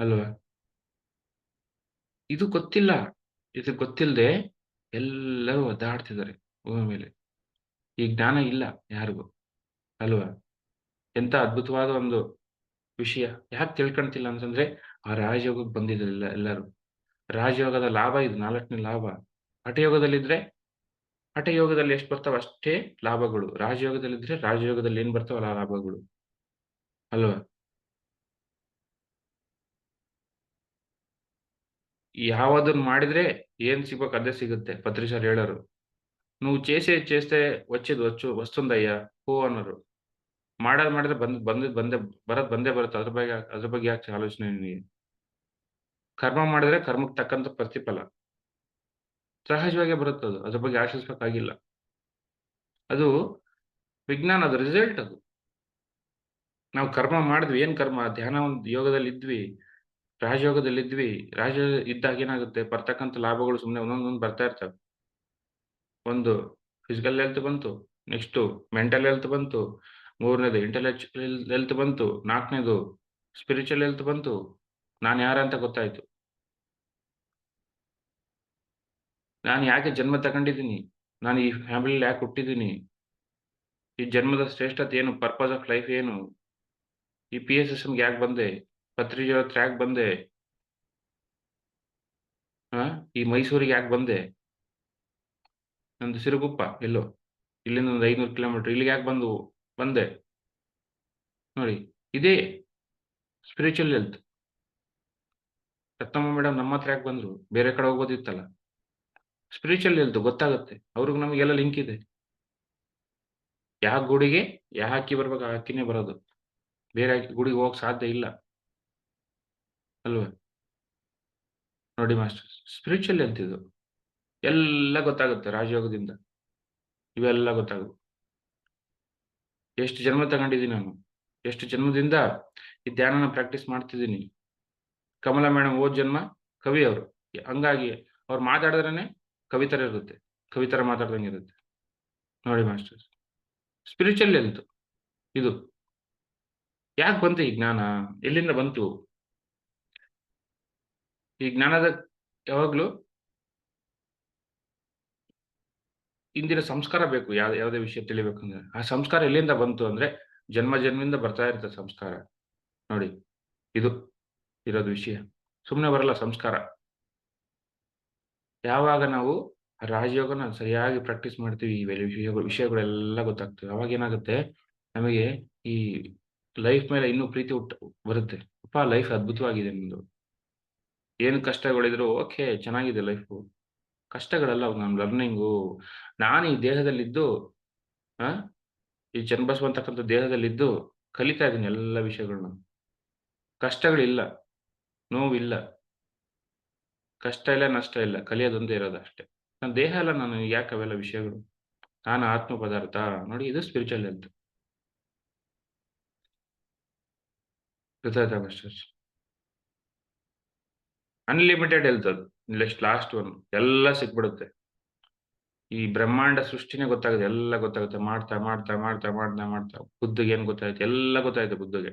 ಅಲ್ವಾ? ಇದು ಗೊತ್ತಿಲ್ಲ. ಇದು ಗೊತ್ತಿಲ್ಲದೆ ಎಲ್ಲರೂ ಒದ್ದಾಡ್ತಿದ್ದಾರೆ ಭೂಮಿ ಮೇಲೆ. ಈ ಜ್ಞಾನ ಇಲ್ಲ ಯಾರಿಗೂ, ಅಲ್ವಾ? ಎಂತ ಅದ್ಭುತವಾದ ಒಂದು ವಿಷಯ. ಯಾಕೆ ತಿಳ್ಕೊಂತಿಲ್ಲ ಅಂತಂದ್ರೆ ಆ ರಾಜಯೋಗಕ್ಕೆ ಬಂದಿದ್ದಿಲ್ಲ ಎಲ್ಲರೂ. ರಾಜಯೋಗದ ಲಾಭ ಇದು 4ನೇ ಲಾಭ. ಹಠಯೋಗದಲ್ಲಿದ್ರೆ ಹಠಯೋಗದಲ್ಲಿ ಎಷ್ಟು ಬರ್ತಾವ ಅಷ್ಟೇ ಲಾಭಗಳು. ರಾಜಯೋಗದಲ್ಲಿದ್ರೆ ರಾಜಯೋಗದಲ್ಲಿ ಏನ್ ಬರ್ತಾವಲ್ಲ ಆ ಲಾಭಗಳು, ಅಲ್ವಾ? ಯಾವದನ್ನ ಮಾಡಿದ್ರೆ ಏನ್ ಸಿಗ್ಬೇಕು ಅದೇ ಸಿಗುತ್ತೆ. ಪತ್ರಿಸಾರ್ ಹೇಳೋರು, నువ్వు చేస్తే వచ్చేది వస్తుందయ్యా పో అన్నారు. ಮಾಡಿದ್ರೆ ಬರೋದ್ ಬಂದೇ ಬರುತ್ತೆ. ಅದ್ರ ಬಗ್ಗೆ ಯಾಕೆ ಆಲೋಚನೆ ನಿನಗೆ? ಕರ್ಮ ಮಾಡಿದ್ರೆ ಕರ್ಮಕ್ಕೆ ತಕ್ಕಂತ ಪ್ರತಿಫಲ ಸಹಜವಾಗೇ ಬರುತ್ತದು. ಅದ್ರ ಬಗ್ಗೆ ಆಶಿಸ್ಬೇಕಾಗಿಲ್ಲ. ಅದು ವಿಜ್ಞಾನದ ರಿಸಲ್ಟ್ ಅದು. ನಾವು ಕರ್ಮ ಮಾಡಿದ್ವಿ. ಏನ್ ಕರ್ಮ? ಧ್ಯಾನ ಒಂದು ಯೋಗದಲ್ಲಿ ಇದ್ವಿ. ರಾಜಯೋಗದಲ್ಲಿದ್ವಿ. ರಾಜ ಇದ್ದಾಗ ಏನಾಗುತ್ತೆ, ಬರ್ತಕ್ಕಂಥ ಲಾಭಗಳು ಸುಮ್ನೆ ಒಂದೊಂದೊಂದ್ ಬರ್ತಾ ಇರ್ತವೆ. ಒಂದು ಫಿಸಿಕಲ್ ಹೆಲ್ತ್ ಬಂತು, ನೆಕ್ಸ್ಟು ಮೆಂಟಲ್ ಹೆಲ್ತ್ ಬಂತು, 3ನೇದು ಇಂಟೆಲೆಕ್ಚುಯಲ್ ಹೆಲ್ತ್ ಬಂತು, 4ನೇದು ಸ್ಪಿರಿಚುವಲ್ ಹೆಲ್ತ್ ಬಂತು. ನಾನ್ ಯಾರಂತ ಗೊತ್ತಾಯ್ತು. ನಾನು ಯಾಕೆ ಜನ್ಮ ತಗೊಂಡಿದ್ದೀನಿ? ನಾನು ಈ ಫ್ಯಾಮಿಲಿಲಿ ಯಾಕೆ ಹುಟ್ಟಿದ್ದೀನಿ? ಈ ಜನ್ಮದ ಶ್ರೇಷ್ಠತೆ ಏನು? ಪರ್ಪಸ್ ಆಫ್ ಲೈಫ್ ಏನು? ಈ PSSMಗೆ ಯಾಕೆ ಬಂದೆ? ಪತ್ರಿಜಿ ಹತ್ರ ಯಾಕೆ ಬಂದೆ? ಆ? ಈ ಮೈಸೂರಿಗೆ ಯಾಕೆ ಬಂದೆ? ನಂದು ಸಿರುಗುಪ್ಪ ಎಲ್ಲೋ. ಇಲ್ಲಿಂದ ಒಂದು 500 ಕಿಲೋಮೀಟರ್. ಇಲ್ಲಿಗೆ ಯಾಕೆ ಬಂದೆ? ನೋಡಿ, ಇದೇ ಸ್ಪಿರಿಚುವಲ್ ಹೆಲ್ತ್. ರತ್ನಮ್ಮ ಮೇಡಮ್ ನಮ್ಮ ಹತ್ರ ಯಾಕೆ ಬಂದ್ರು? ಬೇರೆ ಕಡೆ ಹೋಗ್ಬೋದಿತ್ತಲ್ಲ. ಸ್ಪಿರಿಚುವಲ್ ಹೆಲ್ತ್ ಗೊತ್ತಾಗುತ್ತೆ. ಅವ್ರಿಗೂ ನಮಗೆಲ್ಲ ಲಿಂಕ್ ಇದೆ. ಯಾವ ಗುಡಿಗೆ ಯಾವ ಅಕ್ಕಿ ಬರ್ಬೇಕು ಆ ಅಕ್ಕಿನೇ ಬರೋದು. ಬೇರೆ ಗುಡಿಗೆ ಹೋಗಕ್ ಸಾಧ್ಯ ಇಲ್ಲ. ಅಲ್ವಾ? ನೋಡಿ ಮಾಸ್ಟರ್ಸ್, ಸ್ಪಿರಿಚುವಲ್ ಹೆಲ್ತ್ ಇದು. ಎಲ್ಲ ಗೊತ್ತಾಗುತ್ತೆ ರಾಜಯೋಗದಿಂದ. ಇವೆಲ್ಲ ಗೊತ್ತಾಗುತ್ತೆ. ಎಷ್ಟು ಜನ್ಮ ತಗೊಂಡಿದ್ದೀನಿ ನಾನು. ಎಷ್ಟು ಜನ್ಮದಿಂದ ಈ ಧ್ಯಾನನ ಪ್ರಾಕ್ಟೀಸ್ ಮಾಡ್ತಿದ್ದೀನಿ. ಕಮಲಾ ಮೇಡಮ್ ಹೋದ್ ಜನ್ಮ ಕವಿ ಅವರು. ಹಂಗಾಗಿ ಅವ್ರು ಮಾತಾಡಿದ್ರೇನೆ ಕವಿ ತರ ಇರುತ್ತೆ. ಕವಿ ತರ ಮಾತಾಡ್ದಂಗೆ ಇರುತ್ತೆ. ನೋಡಿ ಮಾಸ್ಟರ್ಸ್, ಸ್ಪಿರಿಚುವಲ್ ಹೆಲ್ತ್ ಇದು. ಯಾಕೆ ಬಂತು ಈ ಜ್ಞಾನ? ಎಲ್ಲಿಂದ ಬಂತು? ಈ ಜ್ಞಾನದ ಯಾವಾಗ್ಲೂ ಇಂದಿನ ಸಂಸ್ಕಾರ ಬೇಕು. ಯಾವುದೇ ವಿಷಯ ತಿಳಿಬೇಕಂದ್ರೆ ಆ ಸಂಸ್ಕಾರ ಎಲ್ಲಿಂದ ಬಂತು ಅಂದ್ರೆ ಜನ್ಮದಿಂದ ಬರ್ತಾ ಇರ್ತದೆ ಸಂಸ್ಕಾರ. ನೋಡಿ, ಇದು ಇರೋದು ವಿಷಯ. ಸುಮ್ನೆ ಬರಲ್ಲ ಸಂಸ್ಕಾರ. ಯಾವಾಗ ನಾವು ರಾಜಯೋಗನ ಸರಿಯಾಗಿ ಪ್ರಾಕ್ಟೀಸ್ ಮಾಡ್ತೀವಿ, ಇವೆಲ್ಲ ವಿಷಯಗಳೆಲ್ಲ ಗೊತ್ತಾಗ್ತವೆ. ಅವಾಗ ಏನಾಗುತ್ತೆ, ನಮಗೆ ಈ ಲೈಫ್ ಮೇಲೆ ಇನ್ನೂ ಪ್ರೀತಿ ಬರುತ್ತೆ. ಅಪ್ಪ, ಲೈಫ್ ಅದ್ಭುತವಾಗಿದೆ ನಿಮ್ದು. ಏನು ಕಷ್ಟಗಳಿದ್ರು ಓಕೆ, ಚೆನ್ನಾಗಿದೆ ಲೈಫು. ಕಷ್ಟಗಳಲ್ಲ ಅವು, ನಮ್ ಲರ್ನಿಂಗು. ನಾನು ಈ ದೇಹದಲ್ಲಿದ್ದು ಆ ಈ ಚನ್ನಬಸವ ಅಂತಕ್ಕಂಥ ದೇಹದಲ್ಲಿದ್ದು ಕಲಿತಾ ಇದ್ದೀನಿ ಎಲ್ಲ ವಿಷಯಗಳನ್ನ. ಕಷ್ಟಗಳಿಲ್ಲ, ನೋವಿಲ್ಲ, ಕಷ್ಟ ಇಲ್ಲ, ನಷ್ಟ ಇಲ್ಲ. ಕಲಿಯೋದೊಂದೇ ಇರೋದು ಅಷ್ಟೇ. ನನ್ನ ದೇಹ ಅಲ್ಲ ನಾನು, ಯಾಕೆ ಅವೆಲ್ಲ ವಿಷಯಗಳು? ನಾನು ಆತ್ಮ ಪದಾರ್ಥ. ನೋಡಿ, ಇದು ಸ್ಪಿರಿಚುವಲ್ ಹೆಲ್ತ್. ಗೊತ್ತಾಯ್ತಾ ಮಾಸ್ಟರ್ಸ್? ಅನ್ಲಿಮಿಟೆಡ್ ಹೆಲ್ತ್ ಅದು. Last one. ಎಲ್ಲ ಸಿಕ್ಬಿಡುತ್ತೆ. ಈ ಬ್ರಹ್ಮಾಂಡ ಸೃಷ್ಟಿನೇ ಗೊತ್ತಾಗುತ್ತೆ. ಎಲ್ಲ ಗೊತ್ತಾಗುತ್ತೆ. ಮಾಡ್ತಾ ಮಾಡ್ತಾ ಮಾಡ್ತಾ ಮಾಡ್ತಾ ಮಾಡ್ತಾ ಬುದ್ಧಿಗೆ ಏನ್ ಗೊತ್ತಾಯ್ತು? ಎಲ್ಲ ಗೊತ್ತಾಯ್ತು ಬುದ್ಧಿಗೆ.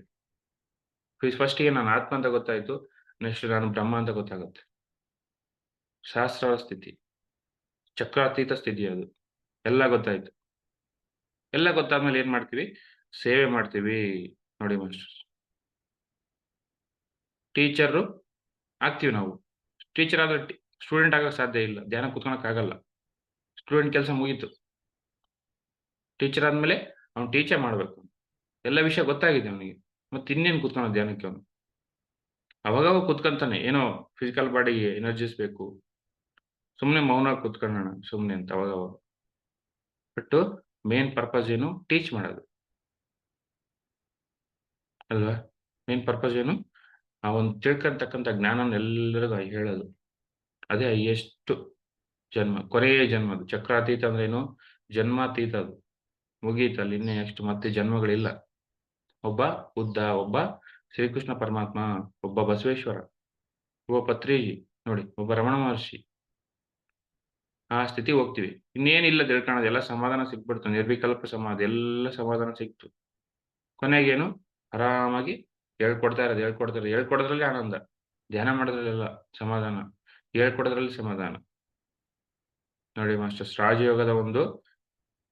ಫಸ್ಟಿಗೆ ನಾನು ಆತ್ಮ ಅಂತ ಗೊತ್ತಾಯ್ತು. ನೆಕ್ಸ್ಟ್ ನಾನು ಬ್ರಹ್ಮ ಅಂತ ಗೊತ್ತಾಗುತ್ತೆ. ಸಹಸ್ರಾರ ಸ್ಥಿತಿ, ಚಕ್ರಾತೀತ ಸ್ಥಿತಿ ಅದು. ಎಲ್ಲ ಗೊತ್ತಾಯ್ತು. ಎಲ್ಲ ಗೊತ್ತಾದ್ಮೇಲೆ ಏನ್ ಮಾಡ್ತೀವಿ? ಸೇವೆ ಮಾಡ್ತೀವಿ. ನೋಡಿ ಮಾಸ್ಟರ್ಸ್, ಟೀಚರು ಆಗ್ತೀವಿ ನಾವು. ಟೀಚರ್ ಆದ್ರೆ ಸ್ಟೂಡೆಂಟ್ ಆಗಕ್ ಸಾಧ್ಯ ಇಲ್ಲ. ಧ್ಯಾನ ಕುತ್ಕೊಳಕ್ ಆಗಲ್ಲ. ಸ್ಟೂಡೆಂಟ್ ಕೆಲಸ ಮುಗೀತು. ಟೀಚರ್ ಆದ್ಮೇಲೆ ಅವ್ನು ಟೀಚೇ ಮಾಡ್ಬೇಕು. ಎಲ್ಲ ವಿಷಯ ಗೊತ್ತಾಗಿದೆ ಅವನಿಗೆ. ಮತ್ತೆ ಇನ್ನೇನು ಕುತ್ಕೊಳ್ಳೋದು ಧ್ಯಾನಕ್ಕೆ ಅವನು? ಅವಾಗವಾಗ ಕುತ್ಕೊಂತಾನೆ. ಏನೋ ಫಿಸಿಕಲ್ ಬಾಡಿಗೆ ಎನರ್ಜೀಸ್ ಬೇಕು. ಸುಮ್ನೆ ಮೌನವಾಗಿ ಕುತ್ಕೊಳ್ಳೋಣ ಸುಮ್ನೆ ಅಂತ ಅವಾಗವಾಗ. ಬಟ್ ಮೇನ್ ಪರ್ಪಸ್ ಏನು? ಟೀಚ್ ಮಾಡೋದು ಅಲ್ವಾ? ಮೇನ್ ಪರ್ಪಸ್ ಏನು? ಆ ಒಂದು ತಿಳ್ಕೊಂತಕ್ಕಂಥ ಜ್ಞಾನನ ಎಲ್ಲರಿಗೂ ಹೇಳೋದು. ಅದೇ ಹೈಯೆಸ್ಟ್ ಜನ್ಮ, ಕೊನೆಯ ಜನ್ಮದು. ಚಕ್ರಾತೀತ ಅಂದ್ರೆ ಏನು? ಜನ್ಮಾತೀತ ಅದು. ಮುಗೀತು ಅಲ್ಲಿ. ಇನ್ನೇ ನೆಕ್ಸ್ಟ್ ಮತ್ತೆ ಜನ್ಮಗಳಿಲ್ಲ. ಒಬ್ಬ ಬುದ್ಧ, ಒಬ್ಬ ಶ್ರೀಕೃಷ್ಣ ಪರಮಾತ್ಮ, ಒಬ್ಬ ಬಸವೇಶ್ವರ, ಒಬ್ಬ ಪತ್ರಿಜಿ, ನೋಡಿ ಒಬ್ಬ ರಮಣ ಮಹರ್ಷಿ. ಆ ಸ್ಥಿತಿಗೆ ಹೋಗ್ತೀವಿ. ಇನ್ನೇನಿಲ್ಲ ತಿಳ್ಕೊಳ್ಳೋದು. ಎಲ್ಲ ಸಮಾಧಾನ ಸಿಕ್ಬಿಡ್ತು. ನಿರ್ವಿಕಲ್ಪ ಸಮಾಧಿ. ಎಲ್ಲ ಸಮಾಧಾನ ಸಿಕ್ತು. ಕೊನೆಗೇನು? ಆರಾಮಾಗಿ ಹೇಳ್ಕೊಡೋದ್ರಲ್ಲಿ ಆನಂದ. ಧ್ಯಾನ ಮಾಡೋದ್ರಲ್ಲೆಲ್ಲ ಸಮಾಧಾನ. ಹೇಳ್ಕೊಡೋದ್ರಲ್ಲಿ ಸಮಾಧಾನ. ನೋಡಿ ಮಾಸ್ಟರ್ಸ್, ರಾಜಯೋಗದ ಒಂದು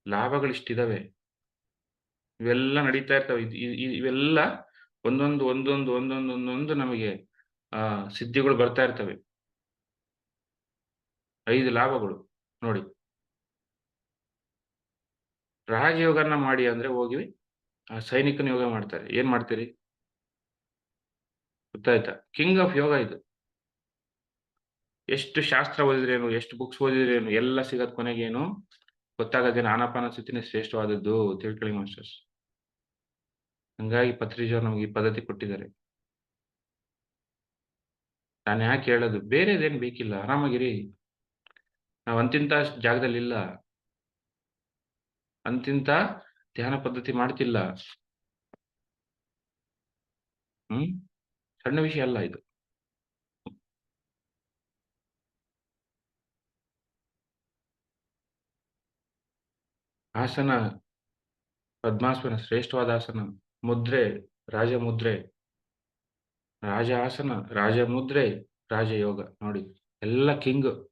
ಲಾಭಗಳಿಷ್ಟಿದಾವೆ. ಇವೆಲ್ಲ ನಡೀತಾ ಇರ್ತವೆ. ಇವೆಲ್ಲ ಒಂದೊಂದು ನಮಗೆ ಸಿದ್ಧಿಗಳು ಬರ್ತಾ ಇರ್ತವೆ. 5 ಲಾಭಗಳು ನೋಡಿ. ರಾಜಯೋಗನ ಮಾಡಿ ಅಂದ್ರೆ ಹೋಗಿ ಸೈನಿಕನ ಯೋಗ ಮಾಡ್ತಾರೆ. ಏನ್ ಮಾಡ್ತೀರಿ? ಗೊತ್ತಾಯ್ತಾ? ಕಿಂಗ್ ಆಫ್ ಯೋಗ ಇದು. ಎಷ್ಟು ಶಾಸ್ತ್ರ ಓದಿದ್ರೇನು, ಎಷ್ಟು ಬುಕ್ಸ್ ಓದಿದ್ರೇನು, ಎಲ್ಲ ಸಿಗದ್ ಕೊನೆಗೇನು ಗೊತ್ತಾಗದೇನು? ಆನಾಪಾನ ಸ್ಥಿತಿನೇ ಶ್ರೇಷ್ಠವಾದದ್ದು. ತಿಳ್ಕೊಳ್ಳಿ ಮಾಸ್ಟರ್ಸ್. ಹಂಗಾಗಿ ಪತ್ರಿಜಿ ಅವರು ನಮಗೆ ಈ ಪದ್ಧತಿ ಕೊಟ್ಟಿದ್ದಾರೆ. ನಾನು ಯಾಕೆ ಹೇಳೋದು? ಬೇರೆದೇನ್ ಬೇಕಿಲ್ಲ. ಆರಾಮಾಗಿರಿ. ನಾವು ಅಂತಿಂತ ಜಾಗದಲ್ಲಿಲ್ಲ. ಅಂತಿಂತ ಧ್ಯಾನ ಪದ್ಧತಿ ಮಾಡ್ತಿಲ್ಲ. ಹ್ಮ್ ಸಣ್ಣ ವಿಷಯ ಅಲ್ಲ ಇದು. ಆಸನ, ಪದ್ಮಾಸನ ಶ್ರೇಷ್ಠವಾದ ಆಸನ. ಮುದ್ರೆ, ರಾಜ ಮುದ್ರೆ, ರಾಜ ಆಸನ, ರಾಜ ಮುದ್ರೆ, ರಾಜಯೋಗ. ನೋಡಿ, ಎಲ್ಲ ಕಿಂಗ್.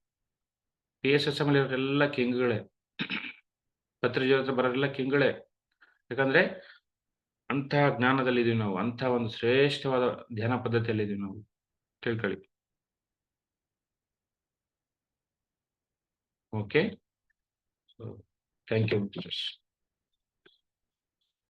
PSSM ಎಲ್ಲ ಕಿಂಗ್ಗಳೇ. ಪತ್ರಿಜಿ ಹತ್ರ ಬರೋರೆಲ್ಲ ಕಿಂಗ್ಗಳೇ. ಯಾಕಂದ್ರೆ ಅಂತಹ ಜ್ಞಾನದಲ್ಲಿದ್ದೀವಿ ನಾವು, ಅಂತಹ ಒಂದು ಶ್ರೇಷ್ಠವಾದ ಧ್ಯಾನ ಪದ್ಧತಿಯಲ್ಲಿದ್ದೀವಿ ನಾವು. ತಿಳ್ಕೊಳ್ಳಿ. Okay, so thank you.